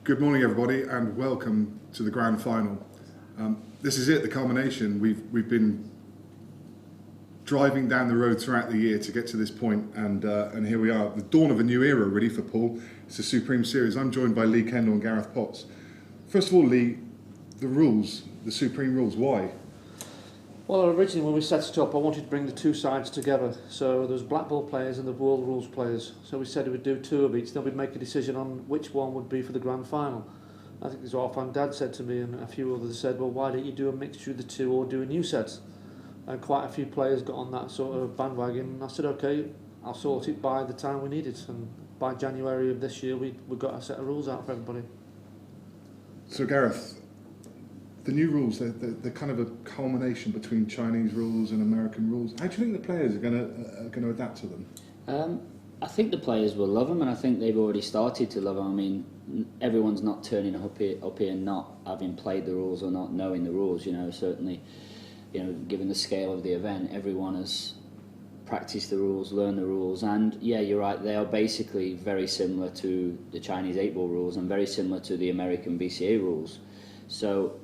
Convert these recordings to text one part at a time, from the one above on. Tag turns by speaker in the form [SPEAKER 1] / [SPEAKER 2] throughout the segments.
[SPEAKER 1] Good morning, everybody, and welcome to the grand final. This is it, the culmination. We've been driving down the road throughout the year to get to this point, and here we are, the dawn of a new era, really, for Paul. It's the Supreme Series. I'm joined by Lee Kendall and Gareth Potts. First of all, Lee, the rules, the Supreme rules, why?
[SPEAKER 2] Well, originally when we set it up, I wanted to bring the two sides together. So there was black ball players and the world rules players. So we said we would do two of each, then we'd make a decision on which one would be for the grand final. I think this is what Dad said to me, and a few others said, well, why don't you do a mixture of the two or do a new set? And quite a few players got on that sort of bandwagon. And I said, okay, I'll sort it by the time we need it. And by January of this year, we got a set of rules out for everybody. So
[SPEAKER 1] Gareth, the new rules, they're kind of a culmination between Chinese rules and American rules. How do you think the players are going to adapt to them?
[SPEAKER 3] I think the players will love them, and I think they've already started to love them. I mean, everyone's not turning up here not having played the rules or not knowing the rules. You know, certainly, given the scale of the event, everyone has practiced the rules, learned the rules, and yeah, you're right. They are basically very similar to the Chinese 8-ball rules and very similar to the American BCA rules. So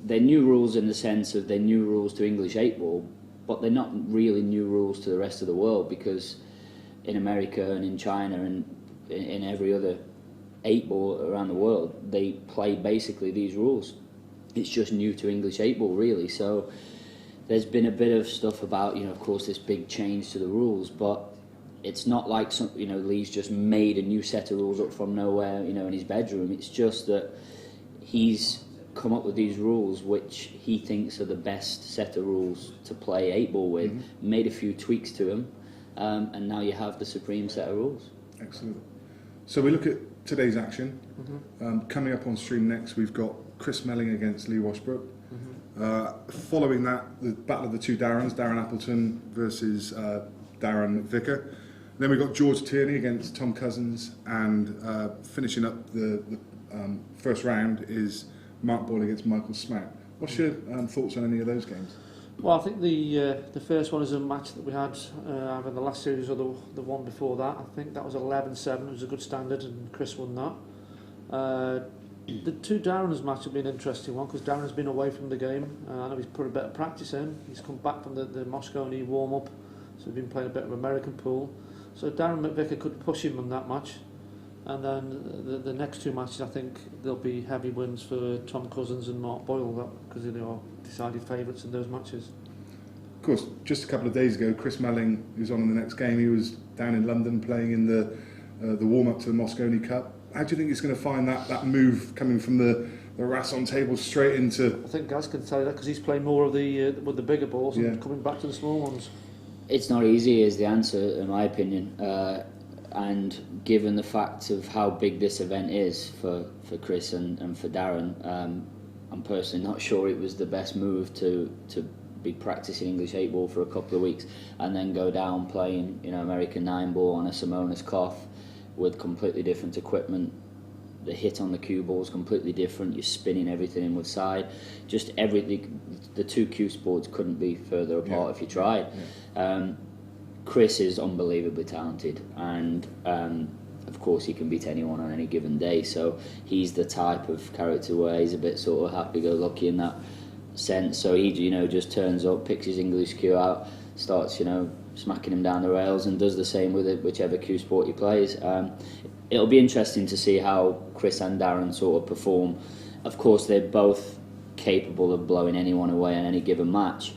[SPEAKER 3] they're new rules in the sense of they're new rules to English 8-ball, but they're not really new rules to the rest of the world, because in America and in China and in every other 8-ball around the world, they play basically these rules. It's just new to English 8-ball, really. So there's been a bit of stuff about, of course, this big change to the rules, but it's not like Lee's just made a new set of rules up from nowhere, in his bedroom. It's just that he's come up with these rules which he thinks are the best set of rules to play 8-ball with, made a few tweaks to them, and now you have the Supreme set of rules.
[SPEAKER 1] Excellent. So we look at today's action. Coming up on stream next, we've got Chris Melling against Lee Washbrook. Following that, the battle of the two Darrens, Darren Appleton versus Darren McVicker. Then we've got George Tierney against Tom Cousins, and finishing up the first round is Mark Boyle against Michael Smack. What's your thoughts on any of those games?
[SPEAKER 2] Well, I think the first one is a match that we had either in the last series or the one before that. I think that was 11-7. It was a good standard, and Chris won that. The two Darren's match will be an interesting one, because Darren's been away from the game. I know he's put a bit of practice in. He's come back from the Moscone warm-up, so he's been playing a bit of American pool. So Darren McVicker could push him in that match. And then the next two matches, I think there'll be heavy wins for Tom Cousins and Mark Boyle, because they are decided favourites in those matches.
[SPEAKER 1] Of course, just a couple of days ago, Chris Melling, who's on in the next game, he was down in London playing in the warm-up to the Moscone Cup. How do you think he's going to find that move coming from the Rasson table straight into?
[SPEAKER 2] I think Gaz can tell you that, because he's playing more of with the bigger balls and coming back to the small ones.
[SPEAKER 3] It's not easy, is the answer, in my opinion. And given the fact of how big this event is for Chris and for Darren, I'm personally not sure it was the best move to be practicing English 8-ball for a couple of weeks and then go down playing American 9-ball on a Simonis cloth with completely different equipment. The hit on the cue ball is completely different. You're spinning everything inward side. Just everything. The two cue sports couldn't be further apart if you tried. Chris is unbelievably talented, and of course he can beat anyone on any given day. So he's the type of character where he's a bit sort of happy-go-lucky in that sense. So he just turns up, picks his English cue out, starts smacking him down the rails, and does the same with it, whichever cue sport he plays. It'll be interesting to see how Chris and Darren sort of perform. Of course, they're both capable of blowing anyone away in any given match.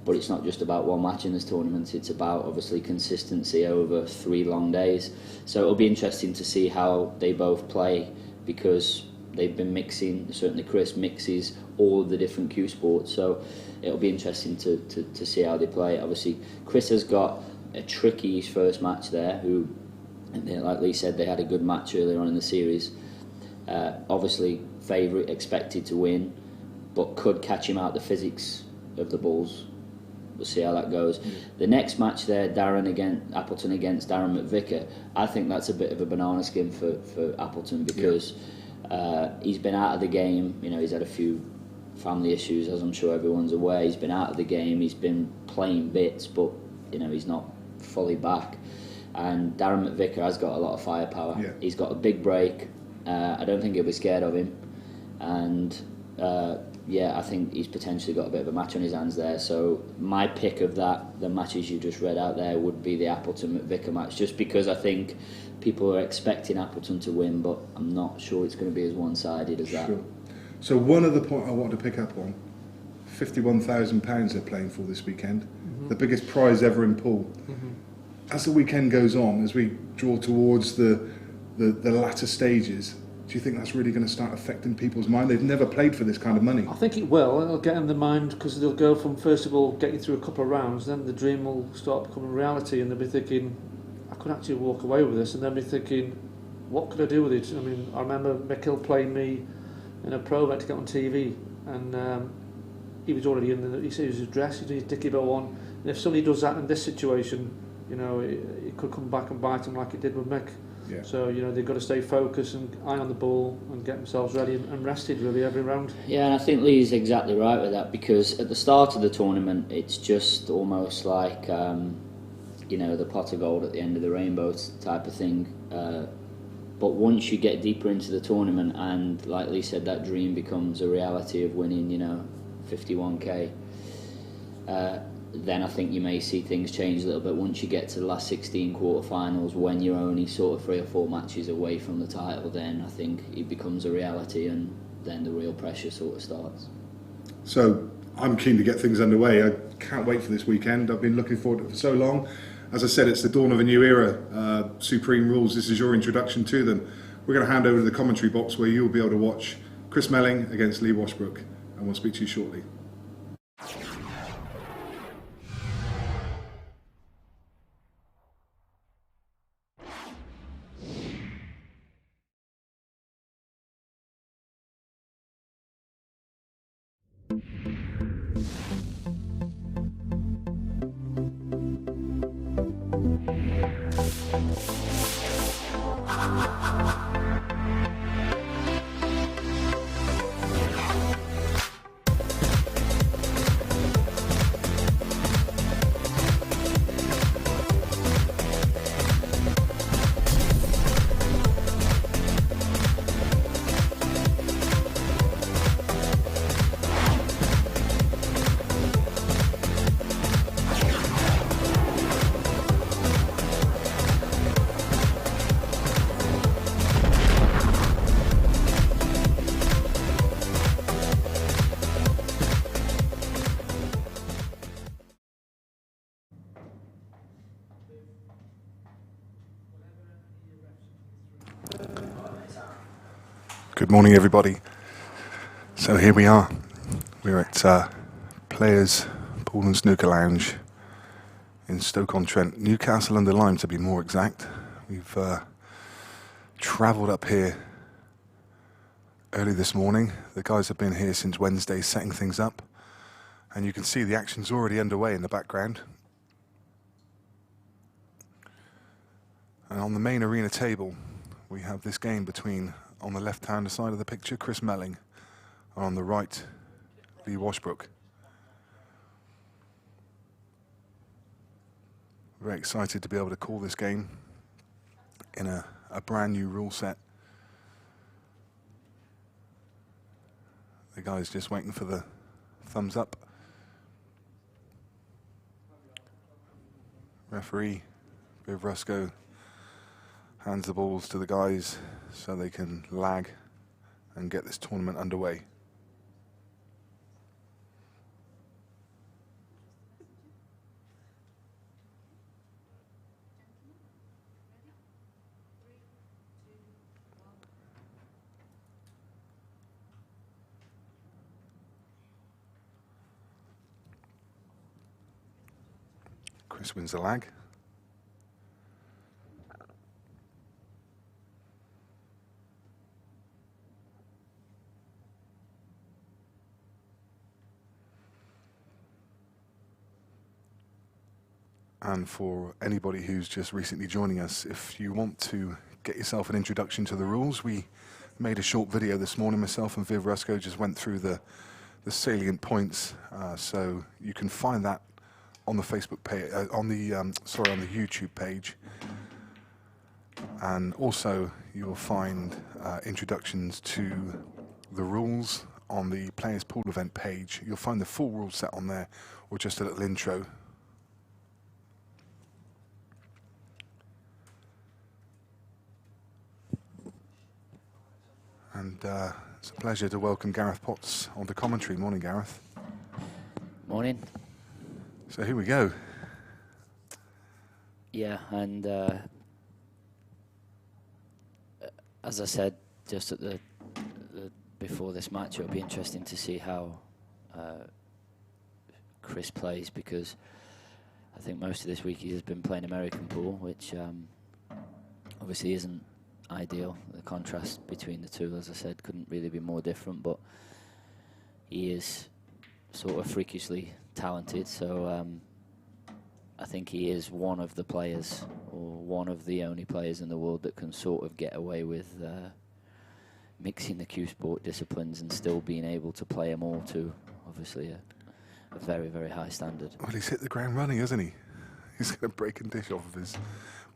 [SPEAKER 3] But it's not just about one match in this tournament, it's about obviously consistency over 3 long days. So it'll be interesting to see how they both play, because they've been mixing, certainly Chris mixes all of the different cue sports, so it'll be interesting to see how they play. Obviously Chris has got a tricky first match there, who, like Lee said, they had a good match earlier on in the series. Obviously favourite, expected to win, but could catch him out the physics of the balls. We'll see how that goes. The next match there, Appleton against Darren McVicker, I think that's a bit of a banana skin for Appleton, because he's been out of the game. He's had a few family issues, as I'm sure everyone's aware. He's been out of the game. He's been playing bits, but he's not fully back. And Darren McVicker has got a lot of firepower. He's got a big break, I don't think he'll be scared of him, and yeah, I think he's potentially got a bit of a match on his hands there. So my pick of the matches you just read out there, would be the Appleton-McVicker match, just because I think people are expecting Appleton to win, but I'm not sure it's going to be as one-sided as that.
[SPEAKER 1] Sure. So one other point I wanted to pick up on, £51,000 they're playing for this weekend, the biggest prize ever in pool. As the weekend goes on, as we draw towards the latter stages, do you think that's really going to start affecting people's mind? They've never played for this kind of money.
[SPEAKER 2] I think it will. It'll get in their mind, because they'll go from, first of all, getting through a couple of rounds, then the dream will start becoming reality, and they'll be thinking, I could actually walk away with this, and then be thinking, what could I do with it? I mean, I remember Mick playing me in a pro event to get on TV, and he was already he said he was dressed, he did his dicky bow on, and if somebody does that in this situation, you know, it could come back and bite him like it did with Mick.
[SPEAKER 1] Yeah.
[SPEAKER 2] So, you know, they've got to stay focused and eye on the ball and get themselves ready and rested really every round.
[SPEAKER 3] Yeah, and I think Lee's exactly right with that, because at the start of the tournament it's just almost like you know, the pot of gold at the end of the rainbow type of thing, but once you get deeper into the tournament and, like Lee said, that dream becomes a reality of winning, you know, 51k, then I think you may see things change a little bit once you get to the last 16 quarterfinals, when you're only sort of 3 or 4 matches away from the title. Then I think it becomes a reality, and then the real pressure sort of starts.
[SPEAKER 1] So I'm keen to get things underway. I can't wait for this weekend. I've been looking forward to it for so long. As I said, it's the dawn of a new era. Supreme Rules, this is your introduction to them. We're going to hand over to the commentary box, where you'll be able to watch Chris Melling against Lee Washbrook, and we'll speak to you shortly. Good morning, everybody. So here we are. We're at Players Pool and Snooker Lounge in Stoke-on-Trent, Newcastle-under-Lyme to be more exact. We've travelled up here early this morning. The guys have been here since Wednesday setting things up, and you can see the action's already underway in the background. And on the main arena table, we have this game between, on the left-hand side of the picture, Chris Melling, and on the right, Lee Washbrook. Very excited to be able to call this game in a brand new rule set. The guy's just waiting for the thumbs up. Referee Viv Rusco hands the balls to the guys so they can lag and get this tournament underway. Chris wins the lag. And for anybody who's just recently joining us, if you want to get yourself an introduction to the rules, we made a short video this morning. Myself and Viv Rusco just went through the salient points, so you can find that on the Facebook page, on the YouTube page. And also you'll find introductions to the rules on the Players Pool event page. You'll find the full rule set on there, or just a little intro. And it's a pleasure to welcome Gareth Potts on the commentary. Morning, Gareth.
[SPEAKER 3] Morning.
[SPEAKER 1] So here we go.
[SPEAKER 3] Yeah, and as I said just at the before this match, it'll be interesting to see how Chris plays, because I think most of this week he has been playing American pool, which obviously isn't ideal. The contrast between the two, as I said, couldn't really be more different, but he is sort of freakishly talented, so I think he is one of the players, or one of the only players in the world that can sort of get away with mixing the cue sport disciplines and still being able to play them all to obviously a very, very high standard.
[SPEAKER 1] Well, he's hit the ground running, hasn't he? He's going to break and dish off of his...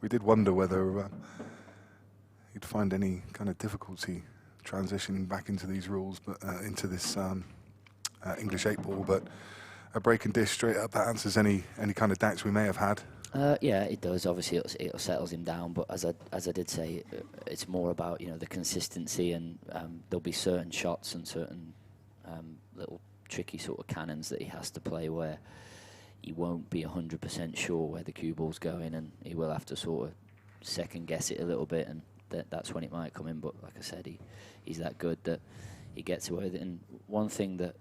[SPEAKER 1] We did wonder whether he'd find any kind of difficulty transitioning back into these rules, but into this English 8-ball, but a break and dish straight up, that answers any kind of doubts we may have had.
[SPEAKER 3] Yeah, it does. Obviously, it settles him down. But as I did say, it's more about the consistency, and there'll be certain shots and certain little tricky sort of cannons that he has to play where he won't be 100% sure where the cue ball's going, and he will have to sort of second guess it a little bit, and that's when it might come in. But like I said, he's that good that he gets away with it. And one thing that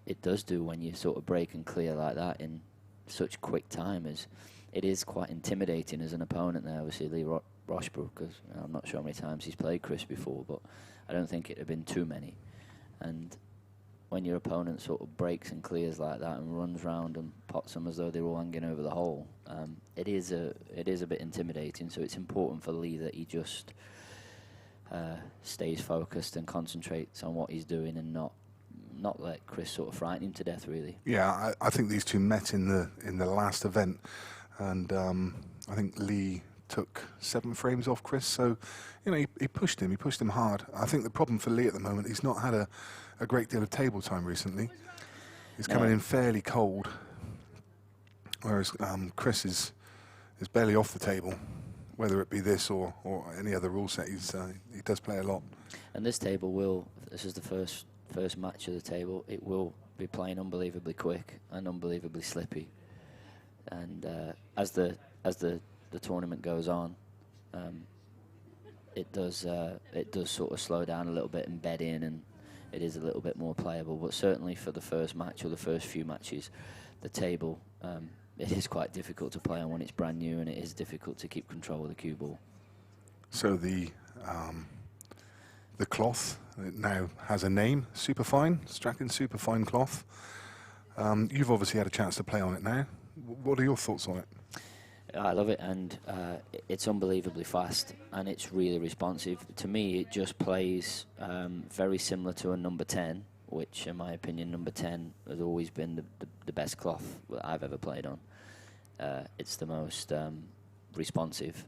[SPEAKER 3] it does do when you sort of break and clear like that in such quick time is it is quite intimidating as an opponent there. Obviously, Lee Washbrook, because I'm not sure how many times he's played Chris before, but I don't think it'd have been too many. And when your opponent sort of breaks and clears like that and runs round and pots them as though they're all hanging over the hole, it is a bit intimidating. So it's important for Lee that he just stays focused and concentrates on what he's doing and not let Chris sort of frighten him to death, really.
[SPEAKER 1] Yeah, I think these two met in the last event, and I think Lee took 7 frames off Chris, so he pushed him hard. I think the problem for Lee at the moment, he's not had a great deal of table time recently. He's coming in fairly cold, whereas Chris is barely off the table, whether it be this or any other rule set. He does play a lot. And
[SPEAKER 3] this table this is the first match of the table, it will be playing unbelievably quick and unbelievably slippy. And as the tournament goes on, it does sort of slow down a little bit and bed in, and it is a little bit more playable. But certainly for the first match or the first few matches, the table it is quite difficult to play on when it's brand new, and it is difficult to keep control of the cue ball.
[SPEAKER 1] So the cloth, it now has a name, Superfine, Strachan Superfine cloth. You've obviously had a chance to play on it now. What are your thoughts on it?
[SPEAKER 3] I love it, and it's unbelievably fast, and it's really responsive. To me, it just plays very similar to a number 10, which, in my opinion, number 10 has always been the best cloth that I've ever played on. It's the most responsive.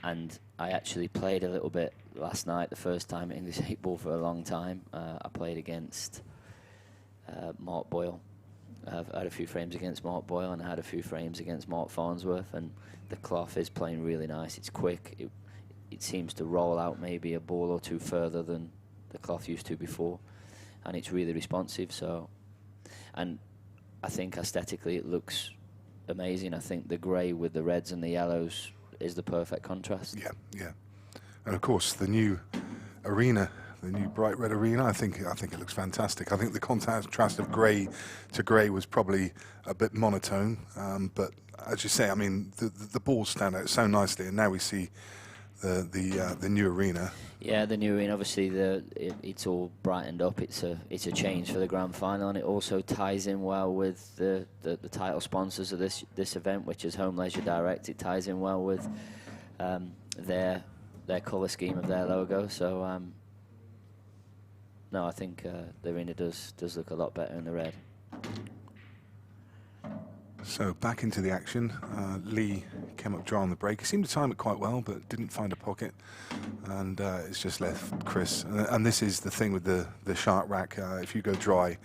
[SPEAKER 3] And I actually played a little bit last night, the first time at English 8-ball for a long time. I played against Mark Boyle. I've had a few frames against Mark Boyle, and I had a few frames against Mark Farnsworth, and the cloth is playing really nice. It's quick. It seems to roll out maybe a ball or two further than the cloth used to before, and it's really responsive. So, and I think aesthetically it looks amazing. I think the grey with the reds and the yellows is the perfect contrast.
[SPEAKER 1] Yeah. And of course the new arena, the new bright red arena, I think it looks fantastic. I think the contrast of grey to grey was probably a bit monotone, but as you say, I mean the balls stand out so nicely, and now we see the new arena.
[SPEAKER 3] Yeah, the new arena. Obviously, it's all brightened up. It's a change for the grand final, and it also ties in well with the title sponsors of this event, which is Home Leisure Direct. It ties in well with their colour scheme of their logo. So no, I think the arena does look a lot better in the red.
[SPEAKER 1] So back into the action. Lee came up dry on the break. He seemed to time it quite well, but didn't find a pocket. And it's just left Chris. And this is the thing with the shark rack. If you go dry,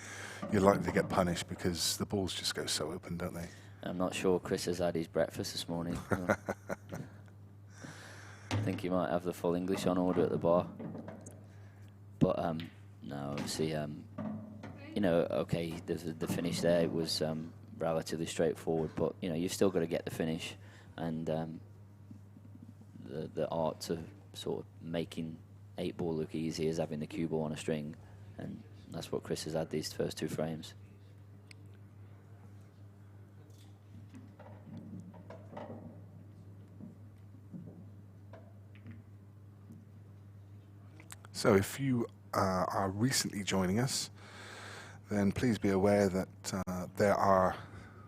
[SPEAKER 1] you're likely to get punished because the balls just go so open, don't they?
[SPEAKER 3] I'm not sure Chris has had his breakfast this morning. I think he might have the full English on order at the bar. But no, obviously, you know, okay, the finish there was relatively straightforward, but you know, you've still got to get the finish, and the art to sort of making 8-ball look easy is having the cue ball on a string, and that's what Chris has had these first 2 frames.
[SPEAKER 1] So if you are recently joining us, then please be aware that there are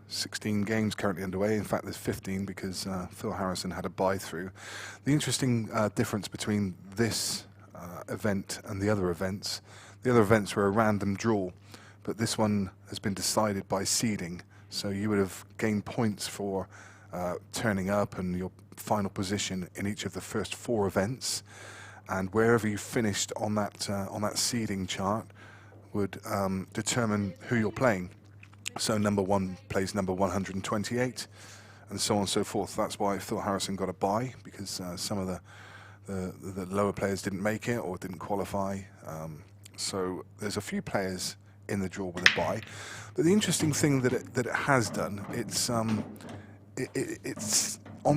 [SPEAKER 1] 16 games currently underway. In fact, there's 15 because Phil Harrison had a buy-through. The interesting difference between this event and the other events were a random draw, but this one has been decided by seeding. So you would have gained points for turning up and your final position in each of the first 4 events. And wherever you finished on that seeding chart would determine who you're playing. So number 1 plays number 128, and so on and so forth. That's why Phil Harrison got a bye, because some of the lower players didn't make it or didn't qualify. So there's a few players in the draw with a bye. But the interesting thing that it has done, it's on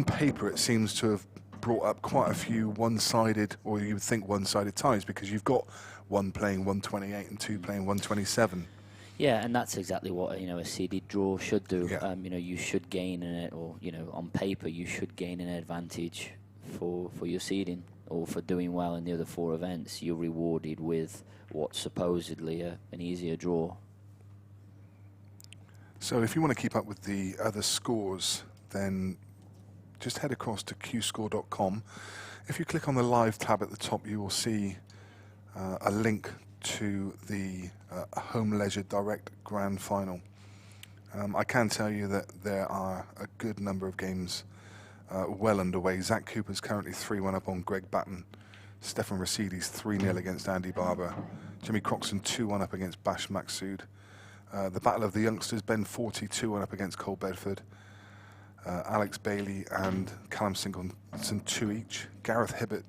[SPEAKER 1] paper it seems to have brought up quite a few one-sided, or you would think one-sided ties, because you've got 1 playing 128 and 2 playing 127.
[SPEAKER 3] Yeah, and that's exactly what, you know, a seeded draw should do.
[SPEAKER 1] Yeah.
[SPEAKER 3] You know, you should gain in it, or you know, on paper you should gain an advantage for your seeding, or for doing well in the other 4 events. You're rewarded with what's supposedly an easier draw.
[SPEAKER 1] So if you want to keep up with the other scores, then just head across to qscore.com. If you click on the live tab at the top, you will see a link to the Home Leisure Direct Grand Final. I can tell you that there are a good number of games well underway. Zach Cooper's currently 3-1 up on Greg Batten. Stefan Rasides 3-0 against Andy Barber. Jimmy Croxton 2-1 up against Bash Maksud. The Battle of the Youngsters, Ben 2-1 up against Cole Bedford. Alex Bailey and Callum Singleton 2 each. Gareth Hibbett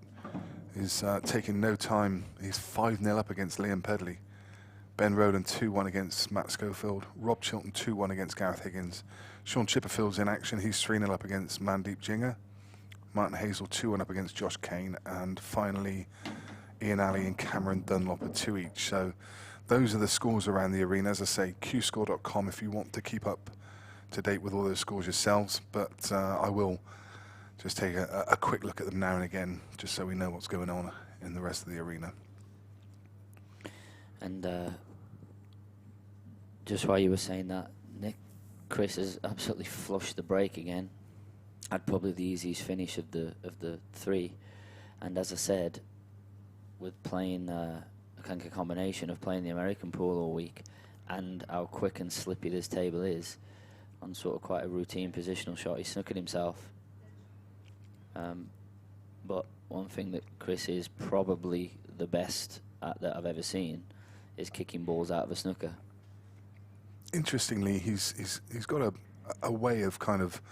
[SPEAKER 1] is taking no time. He's 5-0 up against Liam Pedley. Ben Roden 2-1 against Matt Schofield. Rob Chilton 2-1 against Gareth Higgins. Sean Chipperfield's in action. He's 3-0 up against Mandeep Jinger. Martin Hazel 2-1 up against Josh Kane. And finally, Ian Alley and Cameron Dunlop are 2 each. So those are the scores around the arena. As I say, qscore.com if you want to keep up to date with all those scores yourselves, but I will just take a quick look at them now and again, just so we know what's going on in the rest of the arena.
[SPEAKER 3] And just while you were saying that, Nick, Chris has absolutely flushed the break again. Had probably the easiest finish of the 3, and as I said, with playing a kind of combination of playing the American pool all week and how quick and slippy this table is, on sort of quite a routine positional shot, he snookered himself. But one thing that Chris is probably the best at that I've ever seen is kicking balls out of a snooker.
[SPEAKER 1] Interestingly, he's got a way of kind of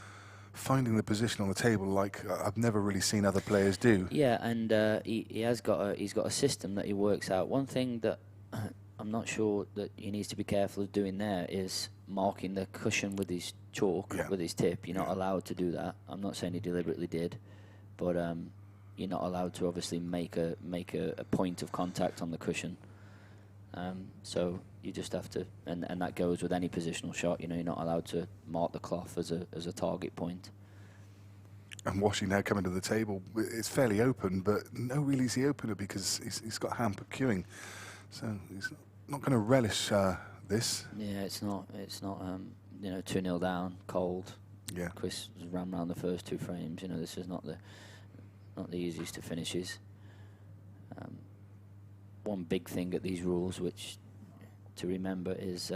[SPEAKER 1] finding the position on the table like I've never really seen other players do.
[SPEAKER 3] Yeah, and he's got a system that he works out. One thing that I'm not sure that he needs to be careful of doing there is marking the cushion with his chalk, with his tip. You're not allowed to do that. I'm not saying he deliberately did, but you're not allowed to obviously make a point of contact on the cushion. So you just have to, and that goes with any positional shot. You know, you're not allowed to mark the cloth as a target point.
[SPEAKER 1] And Washy now coming to the table, it's fairly open, but no real easy opener because he's got hamper queuing. So he's not going to relish this.
[SPEAKER 3] Yeah, it's not. You know, 2-0 down, cold.
[SPEAKER 1] Yeah.
[SPEAKER 3] Chris ran around the first 2 frames. You know, this is not the easiest of finishes. One big thing at these rules, which to remember, is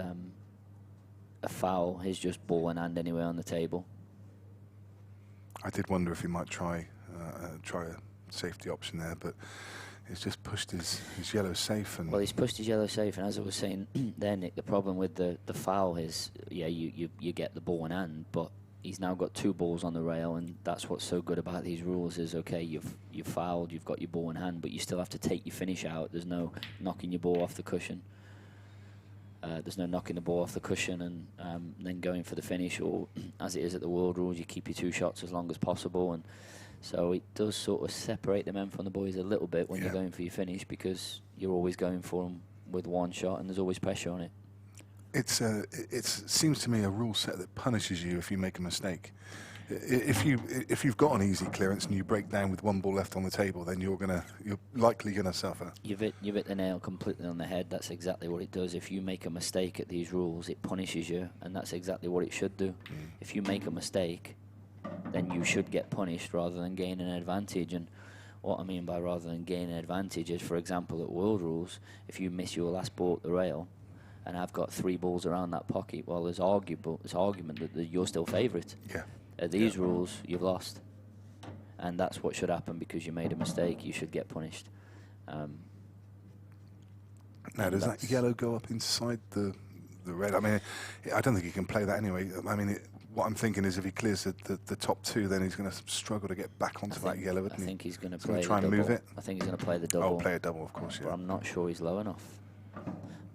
[SPEAKER 3] a foul is just ball in hand anyway on the table.
[SPEAKER 1] I did wonder if he might try a safety option there, but he's just pushed his yellow safe. And
[SPEAKER 3] well, he's pushed his yellow safe, and as I was saying there, Nick, the problem with the foul is, yeah, you get the ball in hand, but he's now got 2 balls on the rail, and that's what's so good about these rules is, okay, you've fouled, you've got your ball in hand, but you still have to take your finish out. There's no knocking your ball off the cushion. There's no knocking the ball off the cushion and then going for the finish, or as it is at the World Rules, you keep your 2 shots as long as possible. And so it does sort of separate the men from the boys a little bit when you're going for your finish, because you're always going for them with 1 shot, and there's always pressure on it.
[SPEAKER 1] It seems to me a rule set that punishes you if you make a mistake. If you've got an easy clearance and you break down with 1 ball left on the table, then you're likely gonna suffer.
[SPEAKER 3] You've hit the nail completely on the head. That's exactly what it does. If you make a mistake at these rules, it punishes you, and that's exactly what it should do. If you make a mistake, then you should get punished rather than gain an advantage. And what I mean by rather than gain an advantage is, for example, at World Rules, if you miss your last ball at the rail, and I've got 3 balls around that pocket, well, there's argument that you're still favourite.
[SPEAKER 1] Yeah.
[SPEAKER 3] At these rules, you've lost. And that's what should happen, because you made a mistake, you should get punished.
[SPEAKER 1] Now, does that yellow go up inside the red? I mean, I don't think he can play that anyway. I mean, what I'm thinking is if he clears the top 2, then he's going to struggle to get back onto that yellow, isn't he?
[SPEAKER 3] I think he's going to play
[SPEAKER 1] try and move it.
[SPEAKER 3] I think he's going to play the double.
[SPEAKER 1] Oh, play a double, of course, yeah.
[SPEAKER 3] But I'm not sure he's low enough.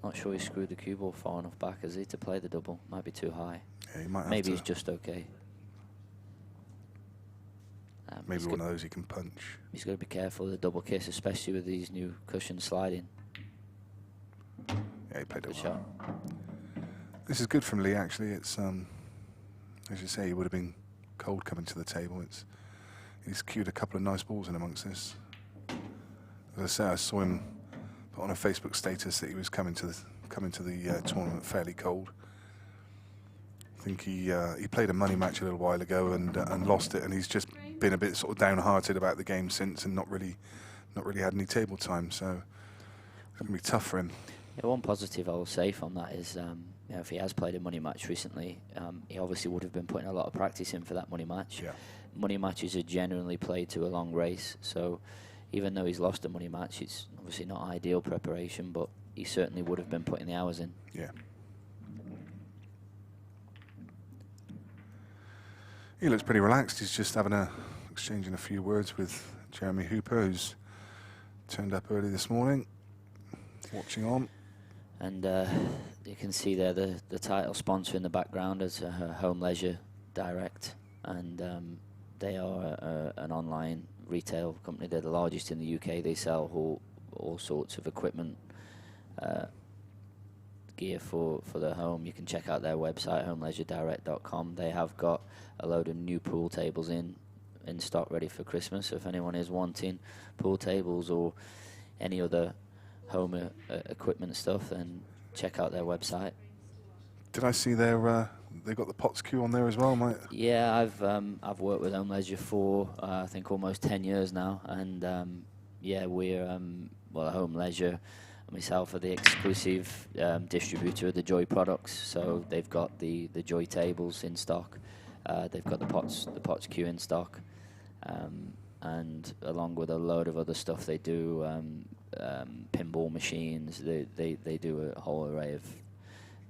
[SPEAKER 3] Not sure he screwed the cue ball far enough back, is he, to play the double? Might be too high.
[SPEAKER 1] Yeah, he might have
[SPEAKER 3] Maybe
[SPEAKER 1] to.
[SPEAKER 3] he's just okay.
[SPEAKER 1] Maybe one of those he can punch.
[SPEAKER 3] He's got to be careful of the double kiss, especially with these new cushions sliding.
[SPEAKER 1] Yeah, he played
[SPEAKER 3] Good
[SPEAKER 1] it well.
[SPEAKER 3] shot.
[SPEAKER 1] This is good from Lee, actually. It's as you say, he would have been cold coming to the table. He's cued a couple of nice balls in amongst this. As I say, I saw him put on a Facebook status that he was coming to the tournament fairly cold. I think he played a money match a little while ago and lost it, and he's just been a bit sort of downhearted about the game since, and not really had any table time. So it's going to be tough for him.
[SPEAKER 3] Yeah, one positive I will say from that is, if he has played a money match recently, he obviously would have been putting a lot of practice in for that money match.
[SPEAKER 1] Yeah.
[SPEAKER 3] Money matches are generally played to a long race, so even though he's lost a money match, it's obviously not ideal preparation, but he certainly would have been putting the hours in.
[SPEAKER 1] Yeah. He looks pretty relaxed. He's just exchanging a few words with Jeremy Hooper, who's turned up early this morning, watching on.
[SPEAKER 3] And you can see there the title sponsor in the background is Home Leisure Direct, and they are an online retail company. They're the largest in the UK. They sell all sorts of equipment, gear for the home. You can check out their website, homeleisuredirect.com. They have got a load of new pool tables in stock ready for Christmas. So if anyone is wanting pool tables or any other home equipment stuff, then check out their website.
[SPEAKER 1] Did I see they've got the Pots queue on there as well, mate?
[SPEAKER 3] Yeah, I've worked with Home Leisure for I think almost 10 years now, and yeah, we're Home Leisure and myself are the exclusive distributor of the Joy products. So they've got the Joy tables in stock, they've got the Pots queue in stock, and along with a load of other stuff they do. Pinball machines, they do a whole array of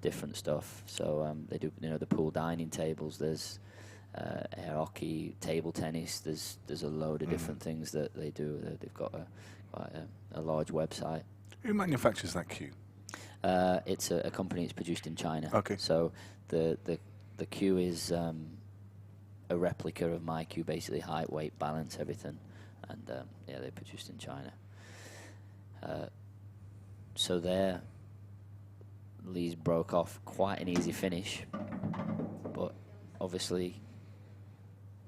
[SPEAKER 3] different stuff. So they do, the pool dining tables, there's air hockey, table tennis, there's a load of different things that they do. They've got quite a large website.
[SPEAKER 1] Who manufactures that queue?
[SPEAKER 3] It's a company that's produced in China.
[SPEAKER 1] Okay.
[SPEAKER 3] So the queue is a replica of my queue, basically height, weight, balance, everything, and yeah, they're produced in China. So there, Lee's broke off quite an easy finish, but obviously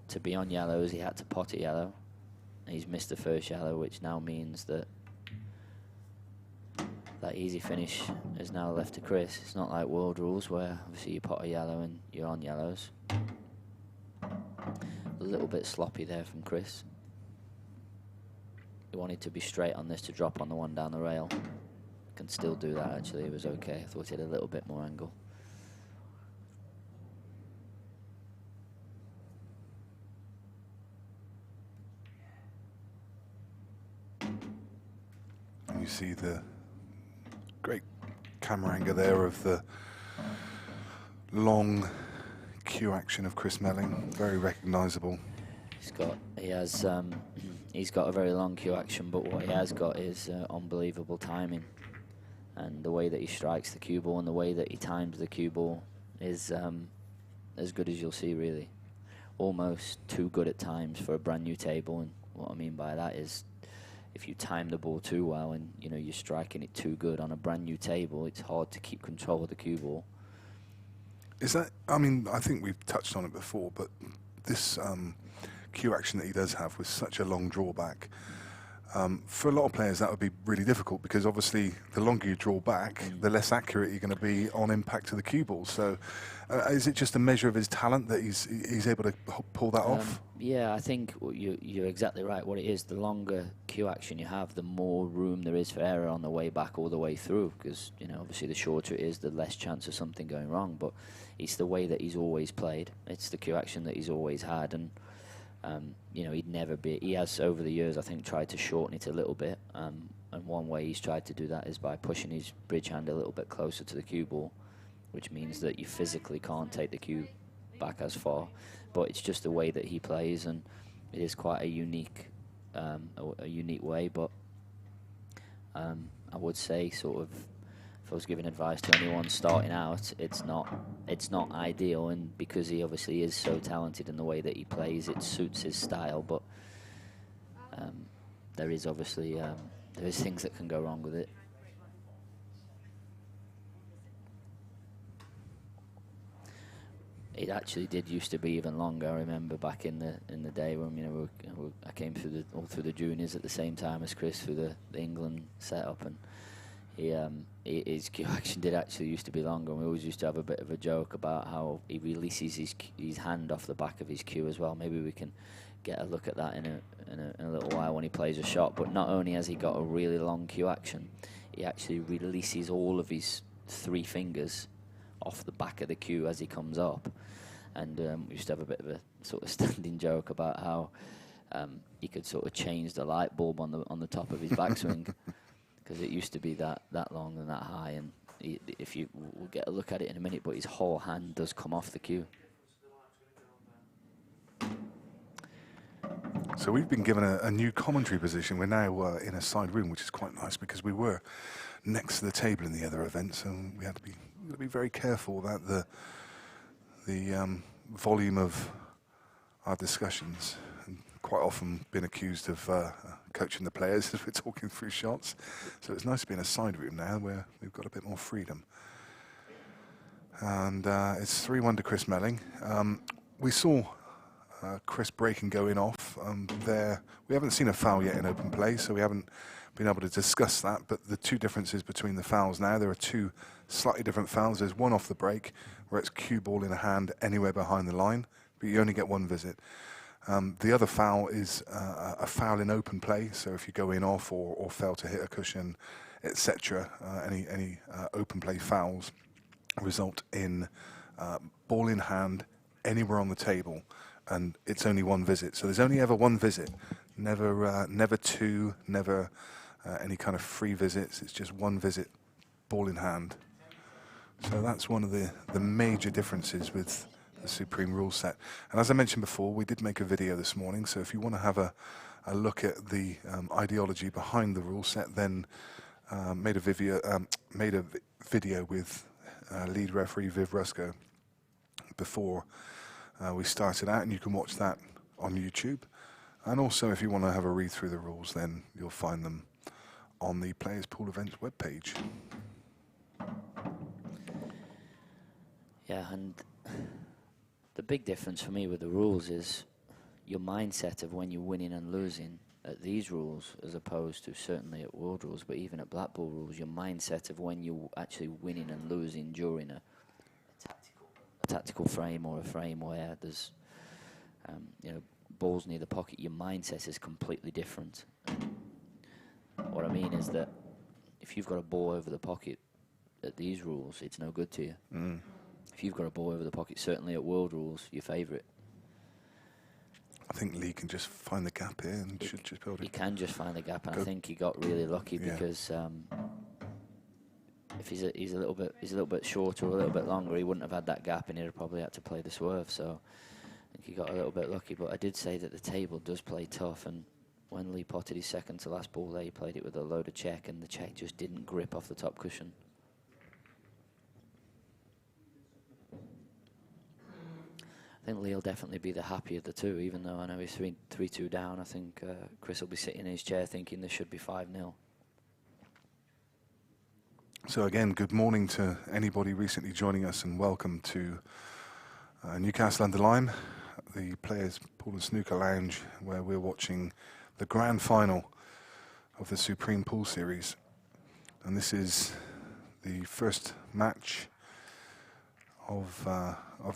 [SPEAKER 3] to be on yellows he had to pot a yellow. He's missed the first yellow, which now means that easy finish is now left to Chris. It's not like World Rules where obviously you pot a yellow and you're on yellows. A little bit sloppy there from Chris. He wanted to be straight on this to drop on the one down the rail. Can still do that actually, it was okay. I thought he had a little bit more angle.
[SPEAKER 1] you see the great camera angle there of the long cue action of Chris Melling, very recognisable.
[SPEAKER 3] He's got a very long cue action, but what he has got is unbelievable timing, and the way that he strikes the cue ball and the way that he times the cue ball is as good as you'll see, really. Almost too good at times for a brand new table, and what I mean by that is if you time the ball too well and you're striking it too good on a brand new table, it's hard to keep control of the cue ball.
[SPEAKER 1] Is that, I mean, I think we've touched on it before, but this cue action that he does have with such a long drawback, for a lot of players that would be really difficult, because obviously the longer you draw back, the less accurate you're going to be on impact to the cue ball. So is it just a measure of his talent that he's able to pull that off?
[SPEAKER 3] Yeah, I think you're exactly right. What it is, the longer cue action you have, the more room there is for error on the way back all the way through, because obviously the shorter it is, the less chance of something going wrong. But it's the way that he's always played. It's the cue action that he's always had, and he'd never be. He has over the years, I think, tried to shorten it a little bit, and one way he's tried to do that is by pushing his bridge hand a little bit closer to the cue ball, which means that you physically can't take the cue back as far. But it's just the way that he plays, and it is quite a unique way. But I would say, sort of, if I was giving advice to anyone starting out, it's not ideal, and because he obviously is so talented in the way that he plays, it suits his style. But there is obviously there is things that can go wrong with it. It actually did used to be even longer. I remember back in the day when I came all through the juniors at the same time as Chris through the England setup, and his cue action did actually used to be longer, and we always used to have a bit of a joke about how he releases his hand off the back of his cue as well. Maybe we can get a look at that in a little while when he plays a shot. But not only has he got a really long cue action, he actually releases all of his 3 fingers off the back of the cue as he comes up. And we used to have a bit of a sort of standing joke about how he could sort of change the light bulb on the top of his backswing, because it used to be that long and that high. And we'll get a look at it in a minute, but his whole hand does come off the cue.
[SPEAKER 1] So we've been given a new commentary position. We're now in a side room, which is quite nice, because we were next to the table in the other event, so we had to be very careful about the volume of our discussions. And quite often been accused of coaching the players as we're talking through shots. So it's nice to be in a side room now where we've got a bit more freedom. And it's 3-1 to Chris Melling. We saw Chris breaking going off there. We haven't seen a foul yet in open play, so we haven't been able to discuss that. But the two differences between the fouls now, there are 2 slightly different fouls. There's one off the break where it's cue ball in a hand anywhere behind the line, but you only get 1 visit. The other foul is a foul in open play, so if you go in off or fail to hit a cushion, etc., any open play fouls result in ball in hand anywhere on the table, and it's only 1 visit. So there's only ever 1 visit, never 2, never any kind of free visits. It's just 1 visit, ball in hand. So that's one of the major differences with the Supreme rule set. And as I mentioned before, we did make a video this morning, so if you want to have a look at the ideology behind the rule set, then made a video with lead referee Viv Rusko before we started out, and you can watch that on YouTube. And also, if you want to have a read through the rules, then you'll find them on the Players Pool Events webpage.
[SPEAKER 3] Yeah, and the big difference for me with the rules is your mindset of when you're winning and losing at these rules, as opposed to certainly at World Rules, but even at Black Ball rules, your mindset of when you're actually winning and losing during a tactical frame, or a frame where there's balls near the pocket, your mindset is completely different. What I mean is that if you've got a ball over the pocket at these rules, it's no good to you. If you've got a ball over the pocket, certainly at World Rules, your favourite.
[SPEAKER 1] I think Lee can just find the gap here and should just build
[SPEAKER 3] He
[SPEAKER 1] it.
[SPEAKER 3] can just find the gap, and I think he got really lucky because if he's a little bit shorter or a little bit longer, he wouldn't have had that gap, and he'd have probably had to play the swerve. So I think he got a little bit lucky. But I did say that the table does play tough, and when Lee potted his second to last ball there, he played it with a loaded check, and the check just didn't grip off the top cushion. I think Lee will definitely be the happy of the two, even though I know he's 3-2 down. I think Chris will be sitting in his chair thinking this should be 5-0.
[SPEAKER 1] So again, good morning to anybody recently joining us, and welcome to Newcastle Under Lyme, the Players Pool and Snooker Lounge, where we're watching the grand final of the Supreme Pool Series. And this is the first match of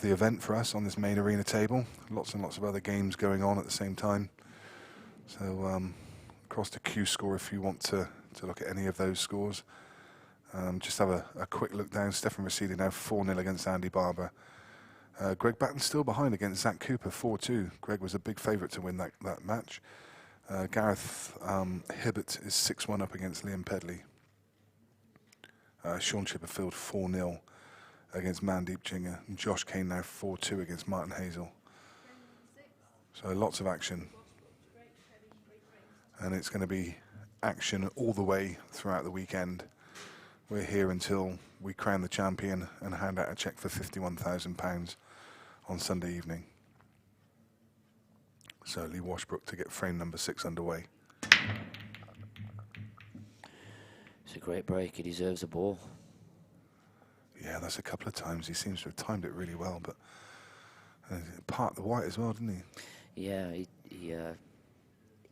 [SPEAKER 1] the event for us on this main arena table. Lots and lots of other games going on at the same time. So across the Q score, if you want to look at any of those scores. Just have a quick look down. Stefan Rasili now 4-0 against Andy Barber. Greg Batten still behind against Zach Cooper, 4-2. Greg was a big favourite to win that match. Gareth Hibbert is 6-1 up against Liam Pedley. Sean Chipperfield 4-0 against Mandeep Jinger. And Josh Kane now 4-2 against Martin Hazel. So lots of action. And it's going to be action all the way throughout the weekend. We're here until we crown the champion and hand out a cheque for £51,000 on Sunday evening. So Lee Washbrook to get frame number 6 underway.
[SPEAKER 3] It's a great break. He deserves a ball.
[SPEAKER 1] Yeah, that's a couple of times. He seems to have timed it really well, but parked the white as well, didn't he?
[SPEAKER 3] Yeah, he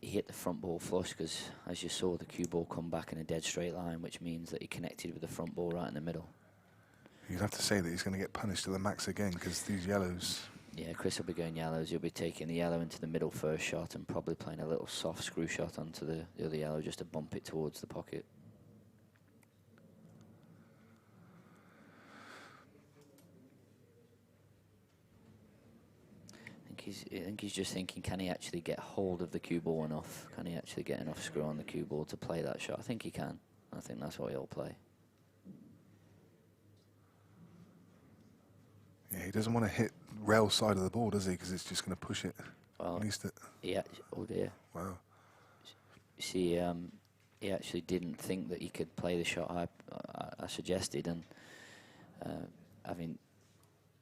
[SPEAKER 3] hit the front ball flush because, as you saw, the cue ball come back in a dead straight line, which means that he connected with the front ball right in the middle.
[SPEAKER 1] You'd have to say that he's going to get punished to the max again because these yellows.
[SPEAKER 3] Yeah, Chris will be going yellows. He'll be taking the yellow into the middle first shot and probably playing a little soft screw shot onto the other yellow just to bump it towards the pocket. I think he's just thinking, can he actually get hold of the cue ball enough? Can he actually get enough screw on the cue ball to play that shot? I think he can. I think that's what he'll play.
[SPEAKER 1] Yeah, he doesn't want to hit rail side of the ball, does he? Because it's just going to push it.
[SPEAKER 3] Well,
[SPEAKER 1] it.
[SPEAKER 3] Yeah. Oh dear.
[SPEAKER 1] Wow.
[SPEAKER 3] See, he actually didn't think that he could play the shot I suggested, and having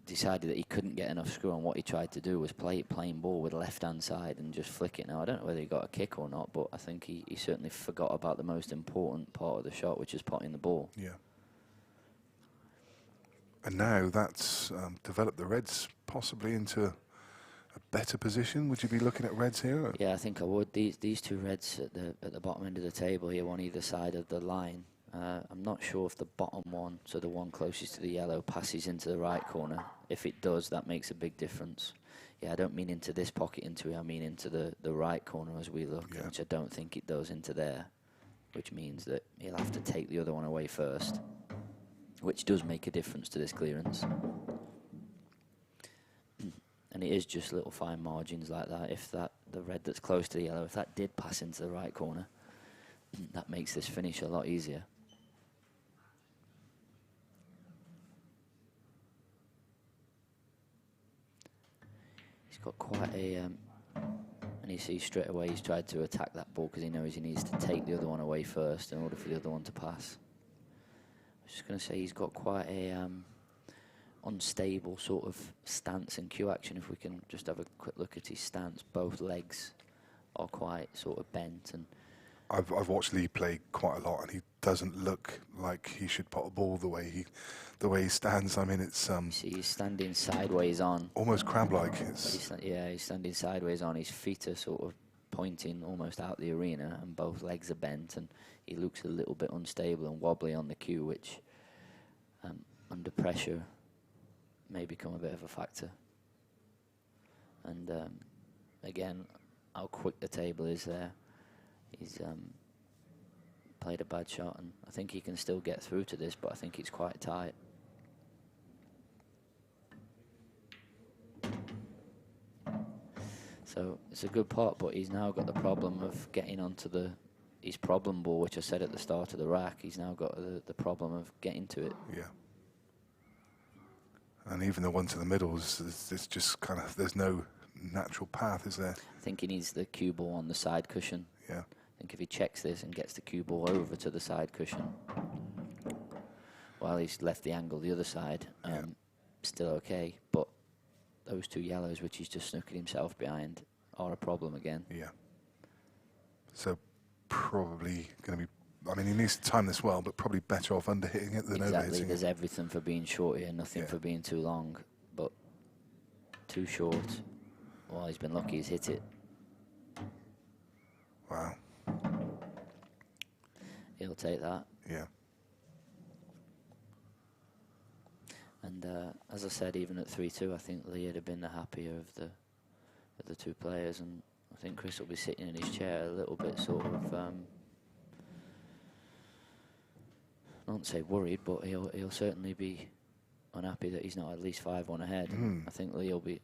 [SPEAKER 3] decided that he couldn't get enough screw on, what he tried to do was play it plain ball with the left-hand side and just flick it. Now, I don't know whether he got a kick or not, but I think he certainly forgot about the most important part of the shot, which is potting the ball.
[SPEAKER 1] Yeah. And now that's developed the Reds possibly into a better position. Would you be looking at Reds here?
[SPEAKER 3] Yeah, I think I would. These two Reds at the bottom end of the table here, on either side of the line. I'm not sure if the bottom one, so the one closest to the yellow, passes into the right corner. If it does, that makes a big difference. Yeah, I don't mean into this pocket into it, I mean into the right corner as we look,
[SPEAKER 1] yeah.
[SPEAKER 3] Which I don't think it does into there, which means that he'll have to take the other one away first, which does make a difference to this clearance. And it is just little fine margins like that. If the red that's close to the yellow, if that did pass into the right corner, that makes this finish a lot easier. He's got quite a, and you see straight away he's tried to attack that ball because he knows he needs to take the other one away first in order for the other one to pass. I was just going to say he's got quite a unstable sort of stance and cue action. If we can just have a quick look at his stance, both legs are quite sort of bent, and
[SPEAKER 1] I've watched Lee play quite a lot, and he doesn't look like he should pot a ball the way he stands. I mean, it's
[SPEAKER 3] see, he's standing sideways on,
[SPEAKER 1] almost crab-like.
[SPEAKER 3] He's standing sideways on. His feet are sort of pointing almost out the arena, and both legs are bent, and he looks a little bit unstable and wobbly on the cue, which under pressure may become a bit of a factor. And again, how quick the table is there. He's played a bad shot, and I think he can still get through to this, but I think it's quite tight. So So it's a good pot, but he's now got the problem of getting onto his problem ball, which I said at the start of the rack. He's now got the problem of getting to it.
[SPEAKER 1] Yeah. And even the one to the middle is just kind of, there's no natural path, is there?
[SPEAKER 3] I think he needs the cue ball on the side cushion.
[SPEAKER 1] Yeah.
[SPEAKER 3] I think if he checks this and gets the cue ball over to the side cushion, while he's left the angle the other side, still okay. But those two yellows, which he's just snookered himself behind, are a problem again.
[SPEAKER 1] Yeah. So probably going to be, I mean, he needs to time this well, but probably better off under-hitting it than
[SPEAKER 3] Exactly.
[SPEAKER 1] overhitting
[SPEAKER 3] There's
[SPEAKER 1] it.
[SPEAKER 3] everything for being short here, nothing for being too long. But too short. Well, he's been lucky he's hit it.
[SPEAKER 1] Wow.
[SPEAKER 3] He'll take that.
[SPEAKER 1] Yeah.
[SPEAKER 3] And as I said, even at 3-2, I think Lee would have been the happier of the two players, and I think Chris will be sitting in his chair a little bit sort of, I won't say worried, but he'll certainly be unhappy that he's not at least 5-1 ahead. I think Lee will be